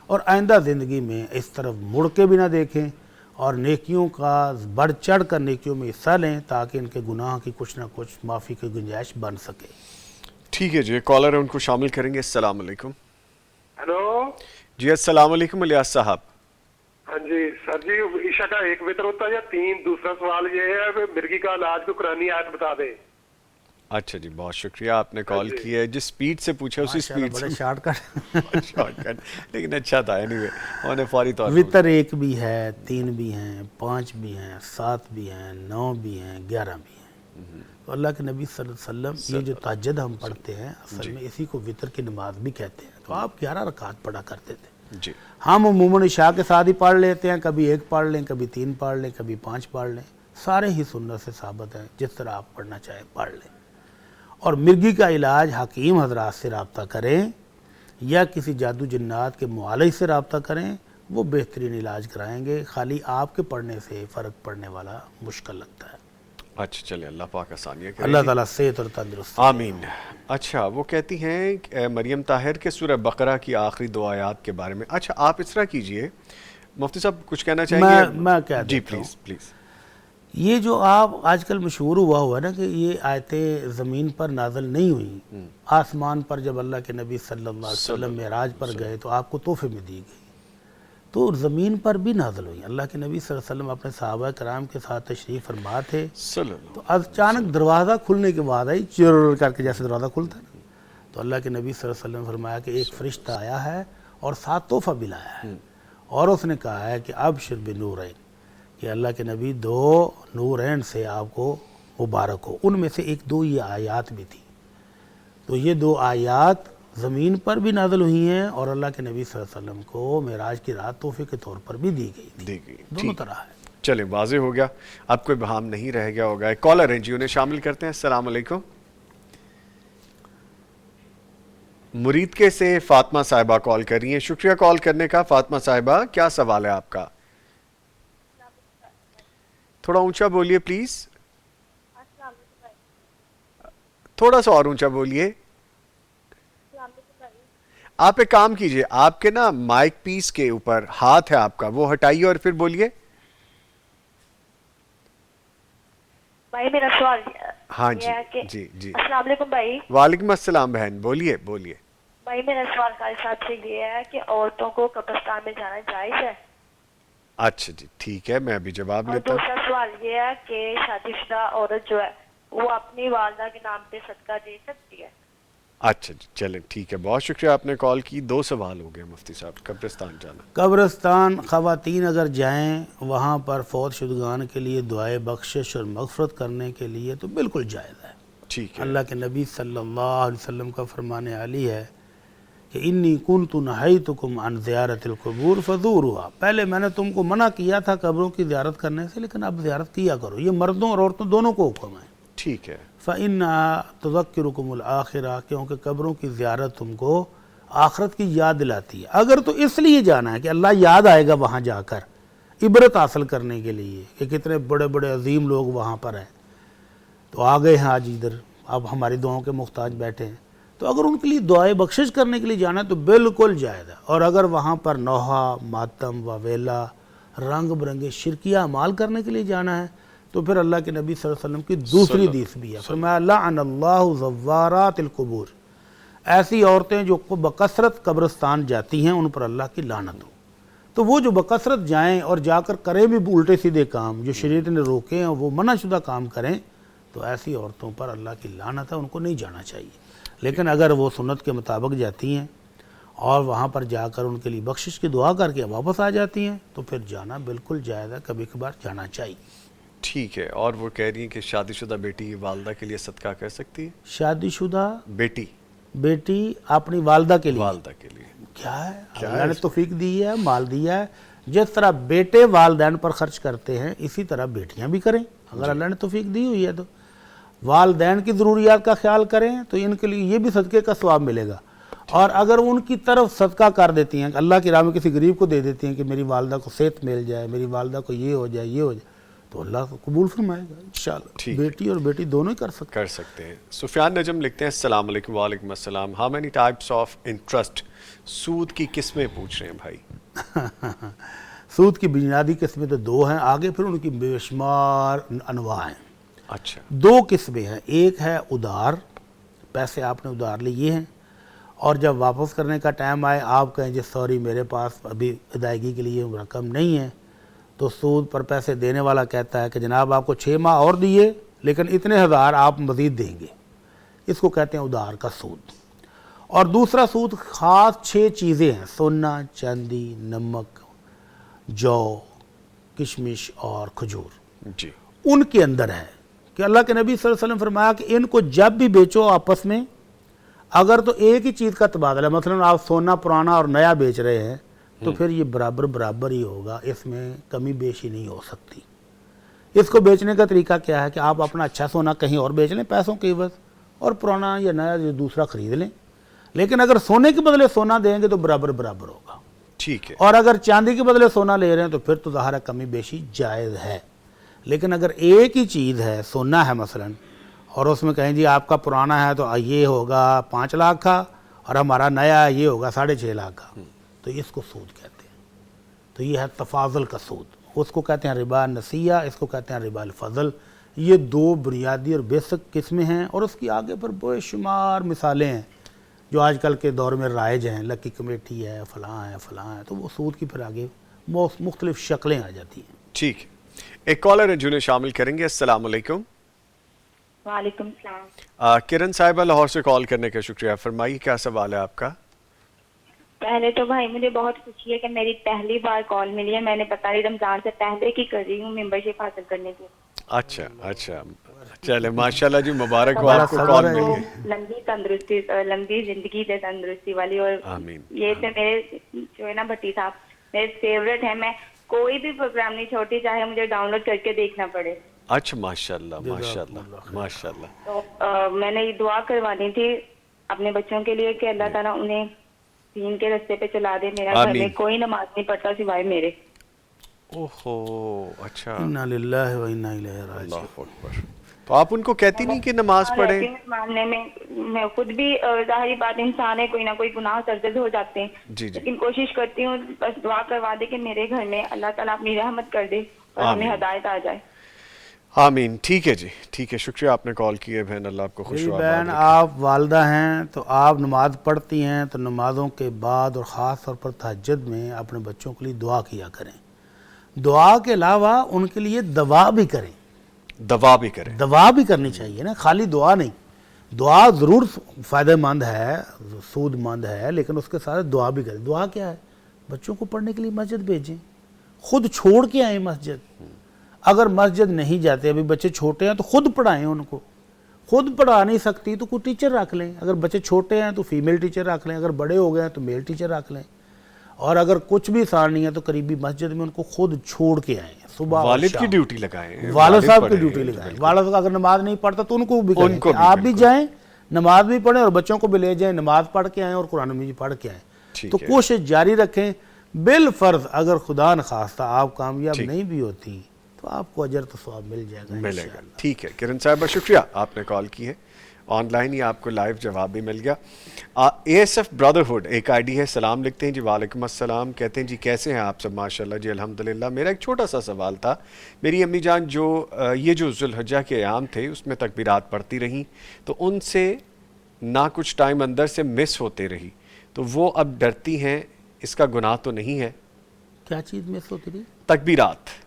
اور آئندہ زندگی میں اس طرف مڑ کے بھی نہ دیکھیں اور نیکیوں کا بڑھ چڑھ کر نیکیوں میں حصہ لیں تاکہ ان کے گناہ کی کچھ نہ کچھ معافی کی گنجائش بن سکے۔ ٹھیک ہے جی، کالر ہے ان کو شامل کریں گے۔ السلام علیکم۔ ہیلو جی السلام علیکم الیاس صاحب۔ ہاں جی سر جی، عشاء کا 1 وتر ہوتا ہے یا 3؟ دوسرا سوال یہ ہے کہ مرغی کا علاج کو قرآنی آیت بتا دیں۔ اچھا جی، بہت شکریہ، آپ نے کال کی ہے، جس سپیڈ سے پوچھا اسی سپیڈ بڑے سے شارٹ کٹ شارٹ کٹ، لیکن اچھا تھا، اینی وے انہوں نے فوری طور پر وطر 1 بھی ہے، 3 بھی ہیں، 5 بھی ہیں، 7 بھی ہیں، 9 بھی ہیں، 11 بھی ہیں۔ تو اللہ کے نبی صلی اللہ علیہ وسلم یہ جو تہجد ہم پڑھتے ہیں اصل میں اسی کو وطر کی نماز بھی کہتے ہیں، تو آپ 11 رکعت پڑھا کرتے تھے۔ جی ہم عموماً عشاء کے ساتھ ہی پڑھ لیتے ہیں، کبھی 1 پڑھ لیں، کبھی 3 پڑھ لیں، کبھی 5 پڑھ لیں، سارے ہی سنت سے ثابت ہیں، جس طرح آپ پڑھنا چاہیں پڑھ لیں۔ اور مرغی کا علاج حکیم حضرات سے رابطہ کریں یا کسی جادو جنات کے معالج سے رابطہ کریں، وہ بہترین علاج کرائیں گے، خالی آپ کے پڑھنے سے فرق پڑنے والا مشکل لگتا ہے۔ اچھا چلے اللہ پاک آسانیاں کرے. اللہ تعالیٰ صحت اور تندرست. آمین. اچھا وہ کہتی ہیں مریم طاہر کے سورہ بقرہ کی آخری 2 آیات کے بارے میں. اچھا آپ اس طرح کیجئے, مفتی صاحب کچھ کہنا چاہیں گے؟ میں کہہ جی دیتا ہوں. Please please. یہ جو آپ آج کل مشہور ہوا ہے نا کہ یہ آیتیں زمین پر نازل نہیں ہوئیں, آسمان پر جب اللہ کے نبی صلی اللہ علیہ وسلم معراج پر گئے تو آپ کو تحفے میں دی گئی, تو زمین پر بھی نازل ہوئی. اللہ کے نبی صلی اللہ علیہ وسلم اپنے صحابہ کرام کے ساتھ تشریف فرما تھے, صلی اللہ. تو اچانک دروازہ کھلنے کے بعد آئی چر کر کے, جیسے دروازہ کھلتا ہے نا, تو اللہ کے نبی صلی اللہ علیہ وسلم فرمایا کہ ایک فرشتہ آیا ہے اور ساتھ تحفہ بھی لایا ہے, اور اس نے کہا ہے کہ ابشر بنورین, کہ اللہ کے نبی 2 نورین سے آپ کو مبارک ہو. ان میں سے 1-2 یہ آیات بھی تھی. تو یہ 2 آیات زمین پر بھی نازل ہوئی ہیں اور اللہ کے نبی صلی اللہ علیہ وسلم کو معراج کی رات تحفے کے طور پر بھی دی گئی تھی. دی گئی. دونوں طرح ہے. چلیں واضح ہو گیا, اب کوئی بہام نہیں رہ گیا ہوگا. ایک کالر ہیں جی, انہیں شامل کرتے ہیں. السلام علیکم. مرید کے سے فاطمہ صاحبہ کال کر رہی ہیں. شکریہ کال کرنے کا فاطمہ صاحبہ. کیا سوال ہے آپ کا؟ تھوڑا اونچا بولیے پلیز, تھوڑا سا اور اونچا بولیے. آپ ایک کام کیجئے, آپ کے نا مائک پیس کے اوپر ہاتھ ہے آپ کا, وہ ہٹائیے اور پھر بولیے. بھائی میرا سوال ہاں یہ ہے کہ جی جی. السلام علیکم بھائی. وعلیکم السلام بہن, بولیے بولیے. بھائی میرا سوال قاری صاحب سے یہ ہے کہ عورتوں کو قبرستان میں جانا جائز ہے؟ اچھا جی ٹھیک ہے, میں ابھی جواب اور لیتا ہوں. دوسرا سوال یہ ہے کہ شادی شدہ عورت جو ہے وہ اپنی والدہ کے نام پہ صدقہ دے سکتی ہے؟ اچھا جی چلیں ٹھیک ہے, بہت شکریہ آپ نے کال کی. 2 سوال ہو گئے مفتی صاحب. قبرستان جانا, قبرستان خواتین اگر جائیں وہاں پر فوت شدگان کے لیے دعائے بخشش اور مغفرت کرنے کے لیے تو بالکل جائز ہے. ٹھیک ہے. اللہ کے نبی صلی اللہ علیہ وسلم کا فرمان علی ہے کہ انی کنت نہیتکم عن زیارت القبور فزورها, پہلے میں نے تم کو منع کیا تھا قبروں کی زیارت کرنے سے, لیکن اب زیارت کیا کرو. یہ مردوں اور عورتوں دونوں کو حکم ہے. ٹھیک ہے. فَإِنَّا تُذَكِّرُكُمُ الْآخِرَةَ, کیونکہ قبروں کی زیارت تم کو آخرت کی یاد دلاتی ہے. اگر تو اس لیے جانا ہے کہ اللہ یاد آئے گا وہاں جا کر عبرت حاصل کرنے کے لیے کہ کتنے بڑے بڑے عظیم لوگ وہاں پر ہیں, تو آ گئے ہیں آج ادھر, اب ہماری دعاؤں کے محتاج بیٹھے ہیں, تو اگر ان کے لیے دعائے بخشش کرنے کے لیے جانا ہے تو بالکل جائز ہے. اور اگر وہاں پر نوحہ, ماتم, وویلا, رنگ برنگے شرکیہ اعمال کرنے کے لیے جانا ہے تو پھر اللہ کے نبی صلی اللہ علیہ وسلم کی دوسری حدیث بھی ہے, فرمایا لعن اللہ زوارات القبور, ایسی عورتیں جو بکثرت قبرستان جاتی ہیں ان پر اللہ کی لعنت ہو. تو وہ جو بکثرت جائیں اور جا کر کریں بھی الٹے سیدھے کام جو شریعت نے روکے ہیں, وہ منع شدہ کام کریں, تو ایسی عورتوں پر اللہ کی لعنت ہے, ان کو نہیں جانا چاہیے. لیکن اگر وہ سنت کے مطابق جاتی ہیں اور وہاں پر جا کر ان کے لیے بخشش کی دعا کر کے واپس آ جاتی ہیں تو پھر جانا بالکل جائز ہے, کبھی کبھار جانا چاہیے. ٹھیک ہے. اور وہ کہہ رہی ہیں کہ شادی شدہ بیٹی والدہ کے لیے صدقہ کر سکتی ہے؟ شادی شدہ بیٹی اپنی والدہ کے لیے, والدہ کے لیے کیا ہے, اللہ نے توفیق دی ہے, مال دیا ہے. جس طرح بیٹے والدین پر خرچ کرتے ہیں اسی طرح بیٹیاں بھی کریں. اگر اللہ نے توفیق دی ہوئی ہے تو والدین کی ضروریات کا خیال کریں تو ان کے لیے یہ بھی صدقے کا ثواب ملے گا. اور اگر ان کی طرف صدقہ کر دیتی ہیں, اللہ کی راہ میں کسی غریب کو دے دیتی ہیں کہ میری والدہ کو صحت مل جائے, میری والدہ کو یہ ہو جائے, یہ ہو جائے, تو اللہ کو قبول فرمائے گا انشاءاللہ. بیٹی اور بیٹی دونوں ہی کر سکتے ہیں. سفیان نجم لکھتے ہیں السلام علیکم. وعلیکم السلام. How many types of interest, سود کی قسمیں پوچھ رہے ہیں بھائی. سود کی بنیادی قسمیں تو 2 ہیں, آگے پھر ان کی بے شمار انواع ہیں. اچھا 2 قسمیں ہیں. ایک ہے ادھار, پیسے آپ نے ادھار لیے ہیں اور جب واپس کرنے کا ٹائم آئے آپ کہیں جی سوری میرے پاس ابھی ادائیگی کے لیے رقم نہیں ہے, تو سود پر پیسے دینے والا کہتا ہے کہ جناب آپ کو 6 ماہ اور دیے لیکن اتنے ہزار آپ مزید دیں گے. اس کو کہتے ہیں ادھار کا سود. اور دوسرا سود خاص 6 چیزیں ہیں, سونا, چاندی, نمک, جو, کشمش اور کھجور. جی ان کے اندر ہے کہ اللہ کے نبی صلی اللہ علیہ وسلم فرمایا کہ ان کو جب بھی بیچو آپس میں, اگر تو ایک ہی چیز کا تبادلہ, مثلا آپ سونا پرانا اور نیا بیچ رہے ہیں تو پھر یہ برابر ہی ہوگا, اس میں کمی بیشی نہیں ہو سکتی. اس کو بیچنے کا طریقہ کیا ہے کہ آپ اپنا اچھا سونا کہیں اور بیچ لیں پیسوں کے عوض, اور پرانا یا نیا جو دوسرا خرید لیں, لیکن اگر سونے کے بدلے سونا دیں گے تو برابر ہوگا. ٹھیک ہے. اور اگر چاندی کے بدلے سونا لے رہے ہیں تو پھر تو ظاہر ہے کمی بیشی جائز ہے. لیکن اگر ایک ہی چیز ہے، سونا ہے مثلاً، اور اس میں کہیں جی آپ کا پرانا ہے تو یہ ہوگا 5 لاکھ کا اور ہمارا نیا یہ ہوگا 6.5 لاکھ کا، تو اس کو سود کہتے ہیں۔ تو یہ ہے تفاضل کا سود، اس کو کہتے ہیں ربا نسیہ، اس کو کہتے ہیں ربا الفضل۔ یہ 2 بنیادی اور بیسک قسمیں ہیں، اور اس کی آگے پر بے شمار مثالیں ہیں جو آج کل کے دور میں رائج ہیں، لکی کمیٹی ہے، فلاں ہے فلاں ہے، تو وہ سود کی پھر آگے مختلف شکلیں آ جاتی ہیں۔ ٹھیک ہے، ایک کالر ہے جنہیں شامل کریں گے۔ السلام علیکم۔ وعلیکم السلام۔ کرن صاحبہ لاہور سے کال کرنے کا شکریہ، فرمائیے کیا سوال ہے آپ کا؟ پہلے تو بھائی مجھے بہت خوشی ہے کہ میری پہلی بار کال ملی ہے، میں نے پتہ نہیں رمضان سے پہلے کی کر رہی ہوں ممبرشپ حاصل کرنے کی۔ اچھا اچھا، چلے ماشاءاللہ جی، مبارک ہو آپ کو کال مل گئی۔ لمبی تندرستی، لمبی زندگی دے تندرستی والی، اور آمین۔ یہ تھے میرے جو ہے نا بھٹی صاحب میرے فیوریٹ ہیں، میں کوئی بھی پروگرام نہیں چھوڑتی چاہے مجھے ڈاؤن لوڈ کر کے دیکھنا پڑے۔ اچھا ماشاءاللہ ماشاءاللہ ماشاءاللہ۔ تو میں نے یہ دعا کروانی تھی اپنے بچوں کے لیے کہ اللہ تعالیٰ انہیں دین کے رستے پہ چلا دے۔ میرا گھر میں کوئی نماز نہیں پڑھتا سوائے میرے۔ اوہو، اچھا، انا للہ و انا الیہ راجعون۔ اللہ اکبر۔ تو آپ ان کو کہتی نہیں کہ نماز پڑھیں؟ اس معاملے میں خود بھی ظاہری بات انسان ہے، کوئی نہ کوئی گناہ سرزد ہو جاتے ہیں، جی جی، لیکن کوشش کرتی ہوں بس دعا کروا دے کہ میرے گھر میں اللہ تعالیٰ اپنی رحمت کر دے اور ہمیں ہدایت آ جائے۔ آمین۔ ٹھیک ہے جی، ٹھیک ہے، شکریہ آپ نے کال کی ہے بہن، اللہ آپ کو خوش میری و بہن، آباد آپ والدہ ہیں تو آپ نماز پڑھتی ہیں تو نمازوں کے بعد اور خاص طور پر تہجد میں اپنے بچوں کے لیے دعا کیا کریں۔ دعا کے علاوہ ان کے لیے دعا بھی کریں، دعا بھی کریں۔ دعا بھی کرنی چاہیے نا، خالی دعا نہیں۔ دعا ضرور فائدہ مند ہے، سود مند ہے، لیکن اس کے ساتھ دعا بھی کریں۔ دعا کیا ہے؟ بچوں کو پڑھنے کے لیے مسجد بھیجیں، خود چھوڑ کے آئیں مسجد۔ اگر مسجد نہیں جاتے، ابھی بچے چھوٹے ہیں تو خود پڑھائیں ان کو۔ خود پڑھا نہیں سکتی تو کوئی ٹیچر رکھ لیں، اگر بچے چھوٹے ہیں تو فیمیل ٹیچر رکھ لیں، اگر بڑے ہو گئے ہیں تو میل ٹیچر رکھ لیں، اور اگر کچھ بھی سان نہیں ہے تو قریبی مسجد میں ان کو خود چھوڑ کے آئیں۔ صبح والد کی ڈیوٹی لگائیں، والد صاحب کی ڈیوٹی لگائیں۔ والد صاحب اگر نماز نہیں پڑھتا تو ان کو بھی کہیں کہ آپ بھی جائیں نماز بھی پڑھیں اور بچوں کو بھی لے جائیں، نماز پڑھ کے آئیں اور قرآن مجید پڑھ کے آئیں۔ تو کوشش جاری رکھیں۔ بالفرض اگر خدا نخواستہ آپ کامیاب نہیں بھی ہوتی تو آپ کو اجر تو ثواب مل جائے گا، ملے گا۔ ٹھیک ہے کرن صاحبہ، شکریہ آپ نے کال کی ہے، آن لائن ہی آپ کو لائیو جواب بھی مل گیا۔ اے ایس ایف برادرہڈ ایک آئی ڈی ہے، سلام لکھتے ہیں جی، وعلیکم السلام، کہتے ہیں جی کیسے ہیں آپ سب؟ ماشاءاللہ جی الحمدللہ۔ میرا ایک چھوٹا سا سوال تھا، میری امی جان یہ جو ذوالحجہ کے ایام تھے اس میں تکبیرات پڑھتی رہیں تو ان سے نہ کچھ ٹائم اندر سے مس ہوتے رہی، تو وہ اب ڈرتی ہیں، اس کا گناہ تو نہیں ہے؟ کیا چیز مس ہوتی رہی؟ تکبیرات۔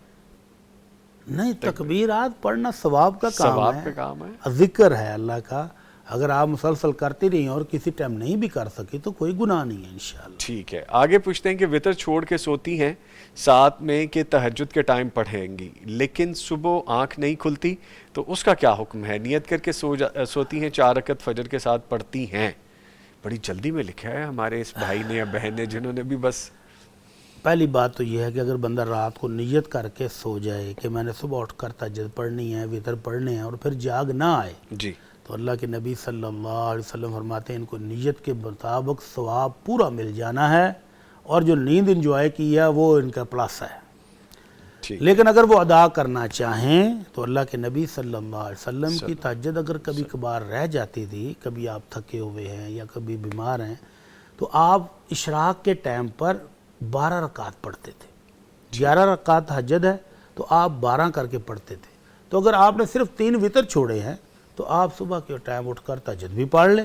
نہیں، تکبیرات پڑھنا ثواب کا ثواب کا کام ہے، ذکر ہے اللہ کا۔ اگر آپ مسلسل کرتی رہی اور کسی ٹائم نہیں بھی کر سکی تو کوئی گناہ نہیں ہے انشاءاللہ۔ ٹھیک ہے، آگے پوچھتے ہیں کہ وطر چھوڑ کے سوتی ہیں ساتھ میں کہ تہجد کے ٹائم پڑھیں گی، لیکن صبح آنکھ نہیں کھلتی تو اس کا کیا حکم ہے؟ نیت کر کے سوتی ہیں، 4 رکعت فجر کے ساتھ پڑھتی ہیں۔ بڑی جلدی میں لکھا ہے ہمارے اس بھائی نے یا بہن نے، جنہوں نے بھی بس۔ پہلی بات تو یہ ہے کہ اگر بندہ رات کو نیت کر کے سو جائے کہ میں نے صبح اٹھ کر تہجد پڑھنی ہے، وطر پڑھنے ہیں، اور پھر جاگ نہ آئے جی، تو اللہ کے نبی صلی اللہ علیہ وسلم فرماتے ہیں ان کو نیت کے مطابق ثواب پورا مل جانا ہے، اور جو نیند انجوائے کی ہے وہ ان کا پلس ہے۔ لیکن اگر وہ ادا کرنا چاہیں تو اللہ کے نبی صلی اللہ علیہ وسلم کی تہجد اگر کبھی کبھار رہ جاتی تھی، کبھی آپ تھکے ہوئے ہیں یا کبھی بیمار ہیں، تو آپ اشراق کے ٹائم پر 12 رکعت پڑھتے تھے۔ 11 رکعت تہجد ہے تو آپ 12 کر کے پڑھتے تھے۔ تو اگر آپ نے صرف 3 وطر چھوڑے ہیں تو آپ صبح کے ٹائم اٹھ کر تہجد بھی پڑھ لیں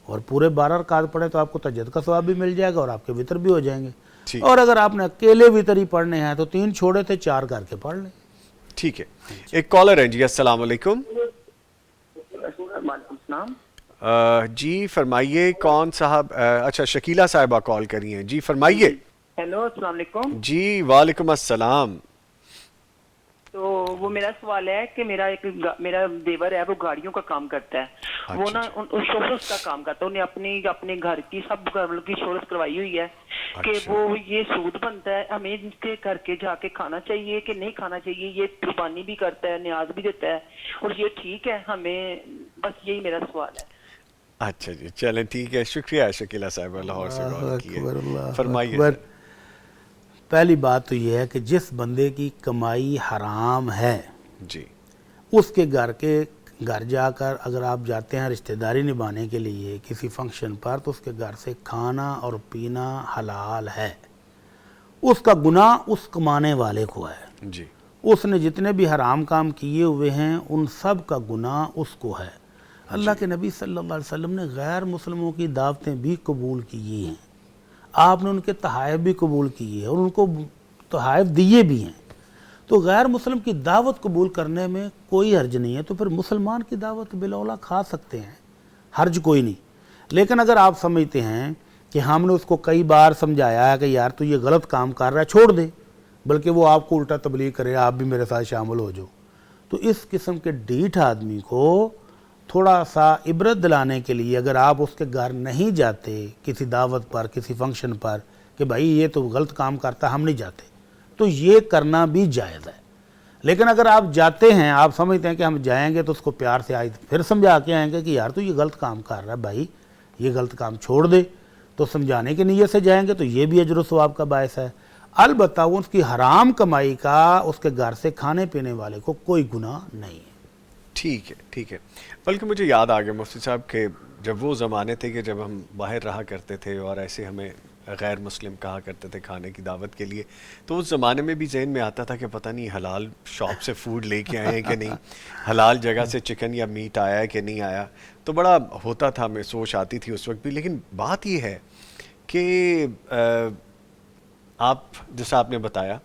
اور پورے 12 رکعت پڑھیں تو آپ کو تہجد کا ثواب بھی مل جائے گا اور آپ کے وطر بھی ہو جائیں گے۔ اور اگر آپ نے اکیلے وطر ہی پڑھنے ہیں تو 3 چھوڑے تھے 4 کر کے پڑھ لیں۔ ٹھیک ہے، ایک کالر ہے جی، السلام علیکم۔ وعلیکم السلام جی فرمائیے، کون صاحب؟ اچھا شکیلہ صاحبہ کال کری ہیں، جی فرمائیے۔ ہیلو، السلام علیکم۔ جی وعلیکم السلام۔ تو وہ میرا سوال ہے کہ میرا دیور ہے، وہ گاڑیوں کا کام کرتا ہے، وہ نا انشورنس کا کام کرتا ہے، انہیں اپنے گھر کی سب گھروں کی انشورنس کروائی ہوئی ہے کہ وہ یہ سود بنتا ہے، ہمیں ان کے گھر کے جا کے کھانا چاہیے کہ نہیں کھانا چاہیے؟ یہ قربانی بھی کرتا ہے، نیاز بھی دیتا ہے، اور یہ ٹھیک ہے؟ ہمیں بس یہی میرا سوال ہے۔ اچھا جی، چلیں ٹھیک ہے، شکریہ شکیلہ صاحبہ لاہور سے کال کی ہے، فرمائیے۔ پہلی بات تو یہ ہے کہ جس بندے کی کمائی حرام ہے جی اس کے گھر جا کر اگر آپ جاتے ہیں رشتہ داری نبھانے کے لیے کسی فنکشن پر تو اس کے گھر سے کھانا اور پینا حلال ہے، اس کا گناہ اس کمانے والے کو ہے، جی اس نے جتنے بھی حرام کام کیے ہوئے ہیں ان سب کا گناہ اس کو ہے۔ اللہ کے نبی صلی اللہ علیہ وسلم نے غیر مسلموں کی دعوتیں بھی قبول کی ہیں، آپ نے ان کے تحائف بھی قبول کیے اور ان کو تحائف دیے بھی ہیں، تو غیر مسلم کی دعوت قبول کرنے میں کوئی حرج نہیں ہے، تو پھر مسلمان کی دعوت بالاولیٰ کھا سکتے ہیں، حرج کوئی نہیں۔ لیکن اگر آپ سمجھتے ہیں کہ ہم نے اس کو کئی بار سمجھایا ہے کہ یار تو یہ غلط کام کر رہا ہے چھوڑ دے، بلکہ وہ آپ کو الٹا تبلیغ کرے آپ بھی میرے ساتھ شامل ہو جاؤ، تو اس قسم کے ڈھیٹ آدمی کو تھوڑا سا عبرت دلانے کے لیے اگر آپ اس کے گھر نہیں جاتے کسی دعوت پر کسی فنکشن پر کہ بھائی یہ تو غلط کام کرتا ہم نہیں جاتے، تو یہ کرنا بھی جائز ہے۔ لیکن اگر آپ جاتے ہیں، آپ سمجھتے ہیں کہ ہم جائیں گے تو اس کو پیار سے آئے پھر سمجھا کے آئیں گے کہ یار تو یہ غلط کام کر رہا ہے بھائی یہ غلط کام چھوڑ دے، تو سمجھانے کی نیت سے جائیں گے تو یہ بھی اجر و ثواب کا باعث ہے۔ البتہ اس کی حرام کمائی کا اس کے گھر سے کھانے پینے والے کو کوئی گناہ نہیں ہے۔ ٹھیک ہے ٹھیک ہے، بلکہ مجھے یاد آ گیا مفتی صاحب کہ جب وہ زمانے تھے کہ جب ہم باہر رہا کرتے تھے اور ایسے ہمیں غیر مسلم کہا کرتے تھے کھانے کی دعوت کے لیے، تو اس زمانے میں بھی ذہن میں آتا تھا کہ پتہ نہیں حلال شاپ سے فوڈ لے کے آئے ہیں کہ نہیں، حلال جگہ سے چکن یا میٹ آیا ہے کہ نہیں آیا، تو بڑا ہوتا تھا، میں سوچ آتی تھی اس وقت بھی۔ لیکن بات یہ ہے کہ آپ جیسا آپ نے بتایا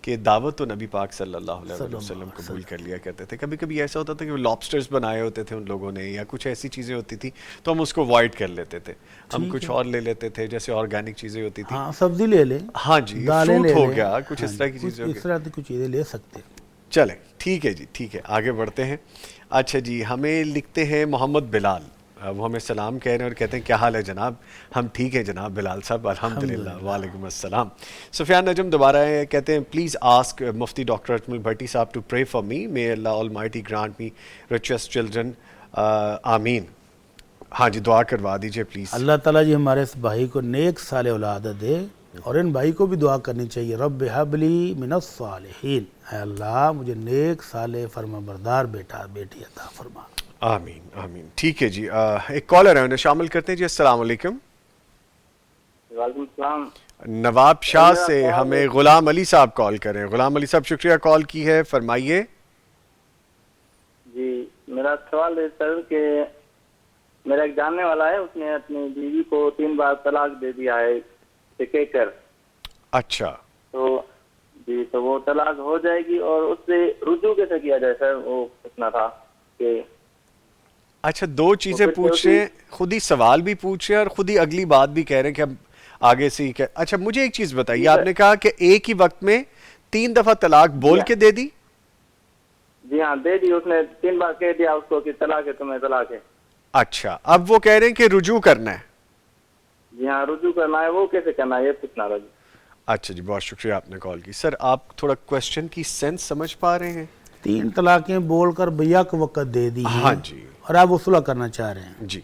کہ دعوت تو نبی پاک صلی اللہ علیہ وسلم قبول کر لیا کرتے تھے، کبھی کبھی ایسا ہوتا تھا کہ لابسٹرز بنائے ہوتے تھے ان لوگوں نے یا کچھ ایسی چیزیں ہوتی تھی تو ہم اس کو اوائڈ کر لیتے تھے، ہم کچھ اور لے لیتے تھے جیسے آرگینک چیزیں ہوتی تھی، ہاں سبزی لے لیں، ہاں جی فروٹ ہو گیا، کچھ اس طرح کی چیزیں ہو اس طرح کی کچھ چیزیں لے سکتے ہیں۔ چلیں ٹھیک ہے جی، ٹھیک ہے آگے بڑھتے ہیں۔ اچھا جی، ہمیں لکھتے ہیں محمد بلال، وہ ہمیں سلام کہہ رہے ہیں اور کہتے ہیں کیا حال ہے جناب؟ ہم ٹھیک ہیں جناب بلال صاحب، الحمدللہ۔ وعلیکم السلام۔ سفیان نجم دوبارہ ہیں، کہتے ہیں please ask Mufti doctor Ajmal Bhatti Sahib to pray for me, may Allah almighty grant me richest children، آمین۔ ہاں جی دعا کروا دیجئے پلیز۔ اللہ تعالیٰ جی ہمارے اس بھائی کو نیک صالح اولاد دے، اور ان بھائی کو بھی دعا کرنی چاہیے رب حب لی من الصالحین، اے اللہ مجھے نیک صالح فرما بردار بیٹا بیٹی عطا فرما۔ آمین آمین۔ ٹھیک ہے جی، ایک کالر ہے انہیں شامل کرتے ہیں جی۔ السلام علیکم۔ وعلیکم السلام۔ نواب شاہ سے ہمیں غلام علی صاحب کال کریں۔ غلام علی صاحب شکریہ کال کی ہے، فرمائیے۔ جی میرا سوال ہے سر کہ میرا ایک جاننے والا ہے، اس نے اپنی بیوی کو 3 بار طلاق دے دیا ہے کہہ کر۔ اچھا تو جی تو وہ طلاق ہو جائے گی اور اس سے رجوع کیسے کیا جائے سر؟ وہ پوچھنا تھا کہ اچھا، 2 چیزیں پوچھ رہے ہیں، خود ہی سوال بھی پوچھ رہے ہیں اور خود ہی اگلی بات بھی کہہ رہے ہیں کہ اب آگے سے ہی اچھا مجھے ایک چیز بتائیے، آپ نے کہا کہ ایک ہی وقت میں 3 دفعہ طلاق بول کے دے دی؟ جی ہاں دے دی، اس نے 3 بار کہہ دیا اس کو کہ طلاق ہے، تمہیں طلاق ہے۔ اچھا، اب وہ کہہ رہے ہیں کہ رجوع کرنا ہے۔ جی ہاں رجوع کرنا ہے، وہ کیسے کرنا ہے یہ پوچھنا تھا۔ اچھا جی، بہت شکریہ آپ نے کال کی۔ سر آپ تھوڑا کوسچن کی سینس سمجھ پا رہے ہیں؟ 3 طلاقیں بول کر بیک وقت دے دی ہیں، ہاں جی اور آپ وہ صلح کرنا چاہ رہے ہیں، جی۔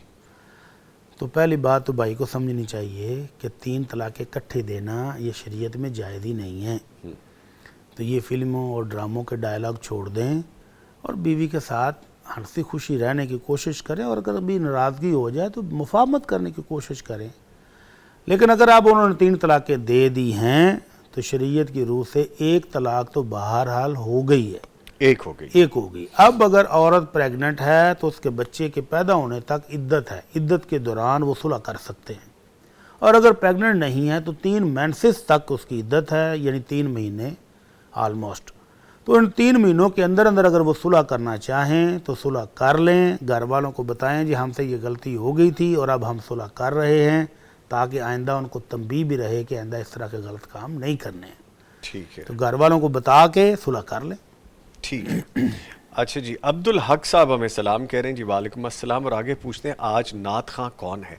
تو پہلی بات تو بھائی کو سمجھنی چاہیے کہ 3 طلاقیں اکٹھے دینا یہ شریعت میں جائز ہی نہیں ہے، تو یہ فلموں اور ڈراموں کے ڈائلاگ چھوڑ دیں اور بیوی کے ساتھ ہنسی خوشی رہنے کی کوشش کریں، اور اگر بھی ناراضگی ہو جائے تو مفاہمت کرنے کی کوشش کریں۔ لیکن اگر آپ انہوں نے 3 طلاقیں دے دی ہیں تو شریعت کی روح سے 1 طلاق تو بہرحال ہو گئی ہے، ایک ہو گئی۔ اب اگر عورت پریگننٹ ہے تو اس کے بچے کے پیدا ہونے تک عدت ہے، عدت کے دوران وہ صلح کر سکتے ہیں، اور اگر پریگننٹ نہیں ہے تو 3 مینسز تک اس کی عدت ہے، یعنی 3 مہینے آلموسٹ۔ تو ان 3 مہینوں کے اندر اگر وہ صلح کرنا چاہیں تو صلح کر لیں، گھر والوں کو بتائیں جی ہم سے یہ غلطی ہو گئی تھی اور اب ہم صلح کر رہے ہیں، تاکہ آئندہ ان کو تنبیہ بھی رہے کہ آئندہ اس طرح کے غلط کام نہیں کرنے ہیں۔ ٹھیک ہے، تو گھر والوں کو بتا کے صلح کر لیں۔ ٹھیک ہے۔ اچھا جی، عبدالحق صاحب ہمیں سلام کہہ رہے ہیں جی۔ وعلیکم السلام، اور آگے پوچھتے ہیں آج نعت خواں کون ہے؟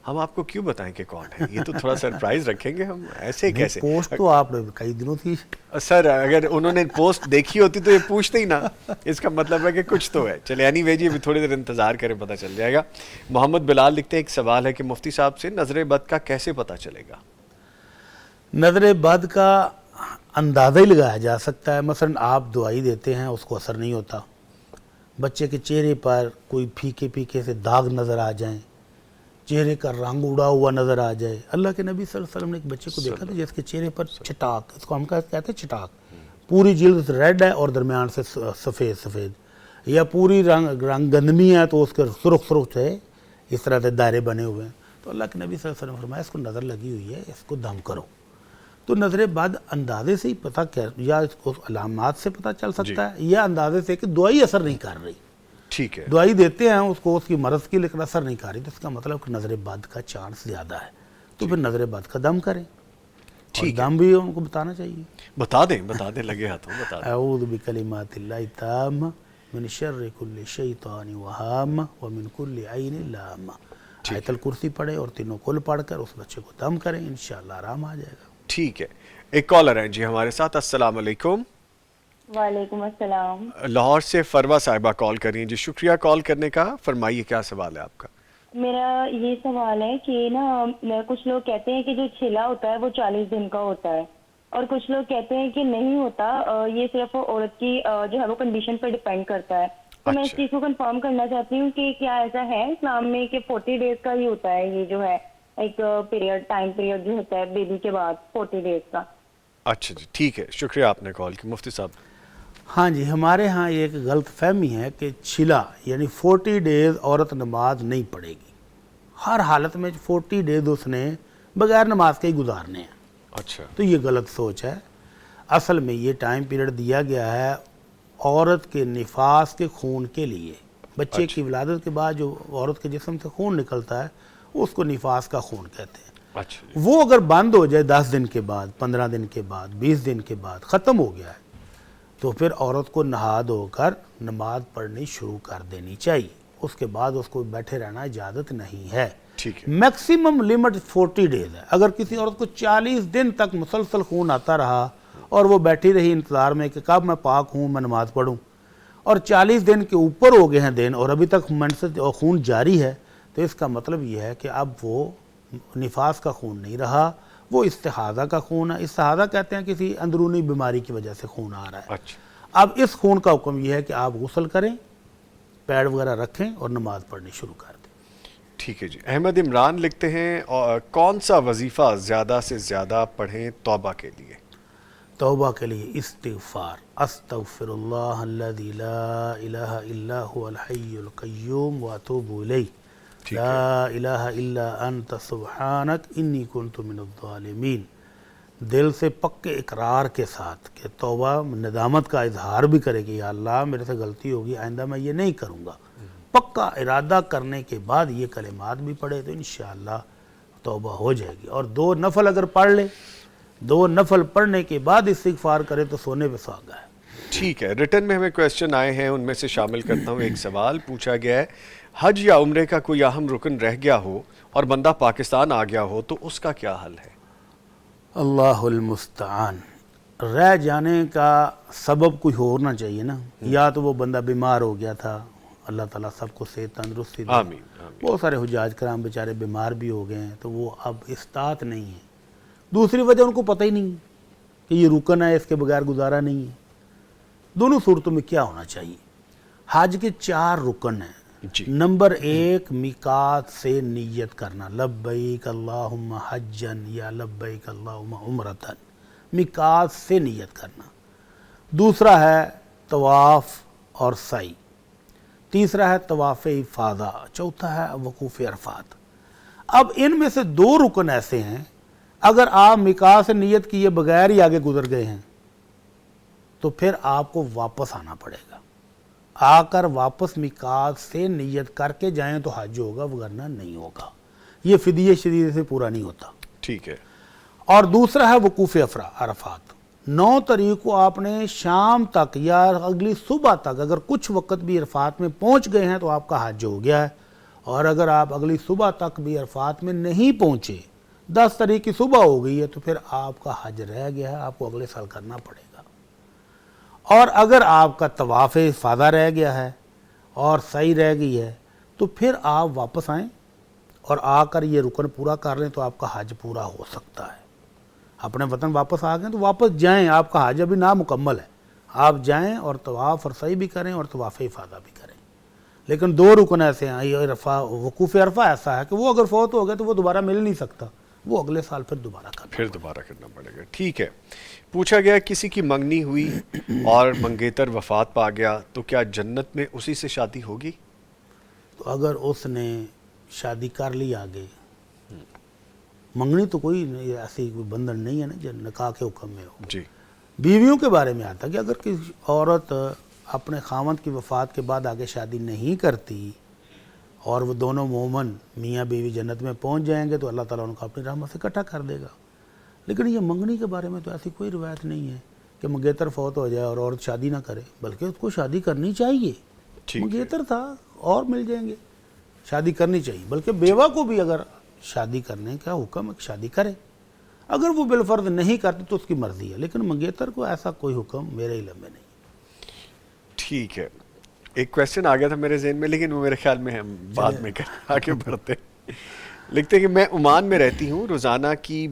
ہم آپ کو کیوں بتائیں کہ کون ہے؟ یہ تو تھوڑا سرپرائز رکھیں گے ہم، ایسے کیسے؟ پوسٹ تو آپ نے کئی دنوں تھی سر، اگر انہوں نے پوسٹ دیکھی ہوتی تو یہ پوچھتے ہی نا، اس کا مطلب ہے کہ کچھ تو ہے۔ چلے اینی وے جی، ابھی تھوڑی دیر انتظار کریں، پتہ چل جائے گا۔ محمد بلال لکھتے ہیں ایک سوال ہے کہ مفتی صاحب سے نظر بد کا کیسے پتہ چلے گا؟ نظر بد کا اندازہ ہی لگایا جا سکتا ہے. مثلا آپ دوائی دیتے ہیں، اس کو اثر نہیں ہوتا، بچے کے چہرے پر کوئی پھیکے پھیکے سے داغ نظر آ جائیں، چہرے کا رنگ اڑا ہوا نظر آ جائے. اللہ کے نبی صلی اللہ علیہ وسلم نے ایک بچے کو دیکھا تھا جس کے چہرے پر چٹاک، اس کو ہم کہتے ہیں چٹاک، پوری جلد ریڈ ہے اور درمیان سے سفید سفید، یا پوری رنگ گندمی ہے تو اس کے سرخ سرخ ہے اس طرح سے دائرے بنے ہوئے ہیں. تو اللہ کے نبی صلی اللہ علیہ وسلم نے فرمایا اس کو نظر لگی ہوئی ہے، اس کو دم کرو. تو نظر بد اندازے سے ہی پتہ کیا، یا اس کو علامات سے پتہ چل سکتا ہے، یا اندازے سے کہ دوائی اثر نہیں کر رہی. ٹھیک ہے، دوائی دیتے ہیں اس کو، اس کی مرض کی، لیکن اثر نہیں کر رہی، تو اس کا مطلب کہ نظر بد کا چانس زیادہ ہے. تو پھر نظر بد کا دم کریں. اور دم بھی ان کو بتانا چاہیے. بتا دیں لگے ہاتھوں بتا دیں. اعوذ بکلمات اللہ التامہ من شر کل شیطان وہامہ ومن کل عین لامہ. آیت الکرسی پڑھیں اور تینوں کل پڑھ کر اس بچے کو دم کریں، انشاءاللہ آرام آ جائے گا. ٹھیک ہے، ایک کالر ہیں جی ہمارے ساتھ. السلام علیکم. وعلیکم السلام. لاہور سے فروا صاحبہ کال کر رہی ہیں جی. شکریہ کال کرنے کا. فرمائیے کیا سوال ہے آپ کا؟ میرا یہ سوال ہے کہ نا کچھ لوگ کہتے ہیں کہ جو چھلا ہوتا ہے وہ 40 دن کا ہوتا ہے، اور کچھ لوگ کہتے ہیں کہ نہیں ہوتا، یہ صرف عورت کی جو ہے وہ کنڈیشن پر ڈیپینڈ کرتا ہے. تو میں اس چیز کو کنفرم کرنا چاہتی ہوں کہ کیا ایسا ہے اسلام میں کہ 40 ڈیز کا ہی ہوتا ہے یہ جو ہے ایک پیریڈ، ٹائم پیریڈ جو ہوتا ہے بیبی کے بعد 40 ڈیز کا؟ اچھا جی ٹھیک ہے، شکریہ آپ نے کال کی. مفتی صاحب. ہاں جی، ہمارے ہاں یہ ایک غلط فہمی ہے کہ چھلا یعنی 40 ڈیز عورت نماز نہیں پڑھے گی. ہر حالت میں 40 ڈیز اس نے بغیر نماز کے ہی گزارنے ہیں. اچھا، تو یہ غلط سوچ ہے. اصل میں یہ ٹائم پیریڈ دیا گیا ہے عورت کے نفاس کے خون کے لیے. بچے کی ولادت کے بعد جو عورت کے جسم سے خون نکلتا ہے اس کو نفاس کا خون کہتے ہیں. اچھا، وہ اگر بند ہو جائے 10 دن کے بعد، 15 دن کے بعد، 20 دن کے بعد ختم ہو گیا ہے، تو پھر عورت کو نہا دھو کر نماز پڑھنی شروع کر دینی چاہیے. اس کے بعد اس کو بیٹھے رہنا اجازت نہیں ہے. ٹھیک ہے. میکسیمم لمٹ 40 ڈیز ہے. اگر کسی عورت کو 40 دن تک مسلسل خون آتا رہا اور وہ بیٹھی رہی انتظار میں کہ کب میں پاک ہوں میں نماز پڑھوں، اور 40 دن کے اوپر ہو گئے ہیں دن اور ابھی تک منسد اور خون جاری ہے، تو اس کا مطلب یہ ہے کہ اب وہ نفاس کا خون نہیں رہا، وہ استحاضہ کا خون ہے. استحاضہ کہتے ہیں کسی اندرونی بیماری کی وجہ سے خون آ رہا ہے. اچھا، اب اس خون کا حکم یہ ہے کہ آپ غسل کریں، پیڈ وغیرہ رکھیں اور نماز پڑھنی شروع کر دیں. ٹھیک ہے جی. احمد عمران لکھتے ہیں کون سا وظیفہ زیادہ سے زیادہ پڑھیں توبہ کے لیے؟ توبہ کے لیے استغفار. استغفر اللہ الذی لا الہ الا هو الحی القیوم واتوب الیہ. لا الہ الا انت سبحانک انی کنت من الظالمین. دل سے پکے اقرار کے ساتھ کہ توبہ ندامت کا اظہار بھی کرے کہ یا اللہ میرے سے غلطی ہوگی، آئندہ میں یہ نہیں کروں گا. پکا ارادہ کرنے کے بعد یہ کلمات بھی پڑھے تو انشاءاللہ توبہ ہو جائے گی. اور 2 نفل اگر پڑھ لے، 2 نفل پڑھنے کے بعد استغفار کرے تو سونے پہ سہاگا ہے. ٹھیک ہے. ریٹن میں ہمیں کویسچن آئے ہیں، ان میں سے شامل کرتا ہوں. ایک سوال پوچھا گیا ہے، حج یا عمرے کا کوئی اہم رکن رہ گیا ہو اور بندہ پاکستان آ گیا ہو تو اس کا کیا حل ہے؟ اللہ المستعان. رہ جانے کا سبب کوئی ہونا چاہیے نا. یا تو وہ بندہ بیمار ہو گیا تھا، اللہ تعالیٰ سب کو صحت تندرستی دے. آمین. بہت سارے حجاج کرام بیچارے بیمار بھی ہو گئے ہیں تو وہ اب استطاعت نہیں ہے. دوسری وجہ ان کو پتہ ہی نہیں کہ یہ رکن ہے، اس کے بغیر گزارا نہیں ہے. دونوں صورتوں میں کیا ہونا چاہیے؟ حج کے 4 رکن ہیں. نمبر 1 میقات سے نیت کرنا، لبیک اللہم حجن یا لبیک اللہم عمرتن. میقات سے نیت کرنا. دوسرا ہے طواف اور سعی. تیسرا ہے طواف افاضہ. چوتھا ہے وقوف عرفات. اب ان میں سے 2 رکن ایسے ہیں اگر آپ میقات سے نیت کیے بغیر ہی آگے گزر گئے ہیں تو پھر آپ کو واپس آنا پڑے گا. آ کر واپس میقات سے نیت کر کے جائیں تو حج ہوگا، ورنہ نہیں ہوگا. یہ فدیہ شدید سے پورا نہیں ہوتا. ٹھیک ہے. اور دوسرا ہے وقوف عرفات. 9 تاریخ کو آپ نے شام تک یا اگلی صبح تک اگر کچھ وقت بھی عرفات میں پہنچ گئے ہیں تو آپ کا حج ہو گیا ہے. اور اگر آپ اگلی صبح تک بھی عرفات میں نہیں پہنچے، 10 تاریخ کی صبح ہو گئی ہے، تو پھر آپ کا حج رہ گیا ہے، آپ کو اگلے سال کرنا پڑے گا. اور اگر آپ کا طواف افاضہ رہ گیا ہے اور سعی رہ گئی ہے تو پھر آپ واپس آئیں اور آ کر یہ رکن پورا کر لیں تو آپ کا حج پورا ہو سکتا ہے. اپنے وطن واپس آ گئے تو واپس جائیں، آپ کا حج ابھی نامکمل ہے، آپ جائیں اور طواف اور سعی بھی کریں اور طواف افاضہ بھی کریں. لیکن 2 رکن ایسے ہیں، یہ عرفہ، وقوف عرفہ ایسا ہے کہ وہ اگر فوت ہو گئے تو وہ دوبارہ مل نہیں سکتا، وہ اگلے سال پھر دوبارہ کرنا پڑے گا. ٹھیک ہے. پوچھا گیا کسی کی منگنی ہوئی اور منگیتر وفات پا گیا تو کیا جنت میں اسی سے شادی ہوگی؟ تو اگر اس نے شادی کر لی آگے، منگنی تو کوئی ایسی کوئی بندھن نہیں ہے نا جو نکاح کے حکم میں ہو. جی. بیویوں کے بارے میں آتا کہ اگر کسی عورت اپنے خاوند کی وفات کے بعد آگے شادی نہیں کرتی اور وہ دونوں مومن میاں بیوی جنت میں پہنچ جائیں گے تو اللہ تعالیٰ ان کو اپنی رحمت سے اکٹھا کر دے گا. لیکن یہ منگنی کے بارے میں تو ایسی کوئی روایت نہیں ہے کہ منگیتر فوت ہو جائے اور عورت شادی نہ کرے، بلکہ اس کو شادی کرنی چاہیے. منگیتر تھا اور مل جائیں گے، شادی کرنی چاہیے. بلکہ بیوہ کو بھی اگر شادی کرنے کا حکم ہے کہ شادی کرے، اگر وہ بالفرض نہیں کرتی تو اس کی مرضی ہے، لیکن منگیتر کو ایسا کوئی حکم میرے علم میں نہیں. ٹھیک ہے. ایک کویسچن آ گیا تھا میرے ذہن میں، لیکن وہ میرے خیال میں ہم بعد میں آگے بڑھتے. لکھتے ہیں کہ میں عمان میں رہتی ہوں، روزانہ کی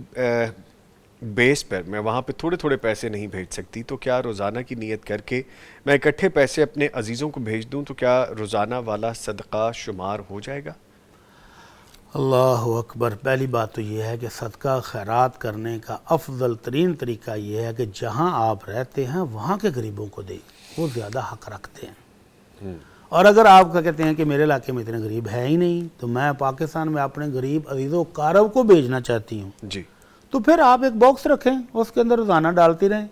بیس پر میں وہاں پہ تھوڑے تھوڑے پیسے نہیں بھیج سکتی، تو کیا روزانہ کی نیت کر کے میں اکٹھے پیسے اپنے عزیزوں کو بھیج دوں تو کیا روزانہ والا صدقہ شمار ہو جائے گا؟ اللہ اکبر. پہلی بات تو یہ ہے کہ صدقہ خیرات کرنے کا افضل ترین طریقہ یہ ہے کہ جہاں آپ رہتے ہیں وہاں کے غریبوں کو دیں، وہ زیادہ حق رکھتے ہیں. اور اگر آپ کا کہتے ہیں کہ میرے علاقے میں اتنے غریب ہے ہی نہیں تو میں پاکستان میں اپنے غریب عزیز و اقارب کو بھیجنا چاہتی ہوں، جی، تو پھر آپ ایک باکس رکھیں، اس کے اندر روزانہ ڈالتی رہیں،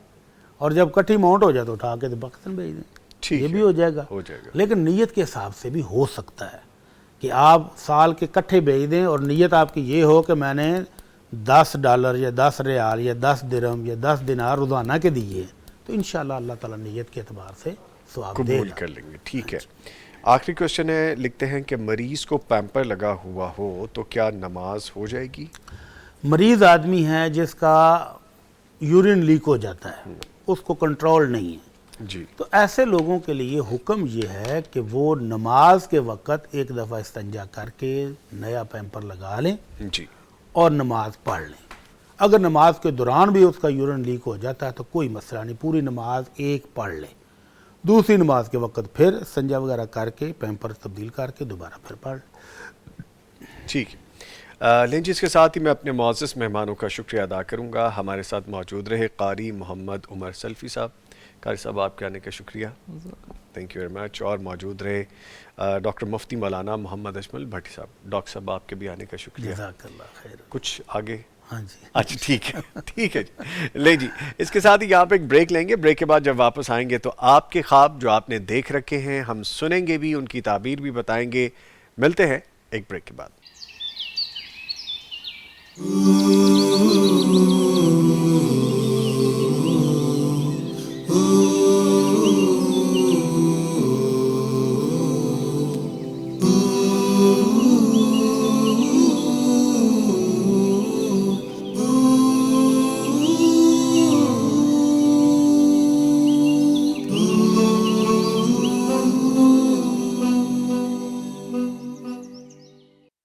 اور جب کٹھی اماؤنٹ ہو جائے تو اٹھا کے پاکستان بھیج دیں. یہ بھی ہو جائے گا. لیکن نیت کے حساب سے بھی ہو سکتا ہے کہ آپ سال کے کٹھے بھیج دیں اور نیت آپ کی یہ ہو کہ میں نے $10 یا 10 ریال یا 10 درہم یا 10 دینار روزانہ کے دیے، تو انشاءاللہ اللہ تعالیٰ نیت کے اعتبار سے ثواب دے گا. قبول کر لیں گے. ٹھیک ہے. آخری کوشچن ہے، لکھتے ہیں کہ مریض کو پیمپر لگا ہوا ہو تو کیا نماز ہو جائے گی؟ مریض آدمی ہے جس کا یورین لیک ہو جاتا ہے، اس کو کنٹرول نہیں ہے، جی، تو ایسے لوگوں کے لیے حکم یہ ہے کہ وہ نماز کے وقت ایک دفعہ استنجا کر کے نیا پیمپر لگا لیں جی، اور نماز پڑھ لیں. اگر نماز کے دوران بھی اس کا یورین لیک ہو جاتا ہے تو کوئی مسئلہ نہیں، پوری نماز ایک پڑھ لیں، دوسری نماز کے وقت پھر استنجا وغیرہ کر کے پیمپر تبدیل کر کے دوبارہ پھر پڑھ لیں. ٹھیک ہے. لیں جی، اس کے ساتھ ہی میں اپنے معزز مہمانوں کا شکریہ ادا کروں گا. ہمارے ساتھ موجود رہے قاری محمد عمر سلفی صاحب. قاری صاحب آپ کے آنے کا شکریہ، تھینک یو ویری مچ. اور موجود رہے ڈاکٹر مفتی مولانا محمد اجمل بھٹی صاحب. ڈاکٹر صاحب آپ کے بھی آنے کا شکریہ. جزاک اللہ خیر. کچھ آگے؟ ہاں جی، اچھا ٹھیک ہے، ٹھیک ہے جی. لیں جی، اس کے ساتھ ہی یہاں پہ ایک بریک لیں گے. بریک کے بعد جب واپس آئیں گے تو آپ کے خواب جو آپ نے دیکھ رکھے ہیں ہم سنیں گے بھی، ان کی تعبیر بھی بتائیں گے. ملتے ہیں ایک بریک کے بعد.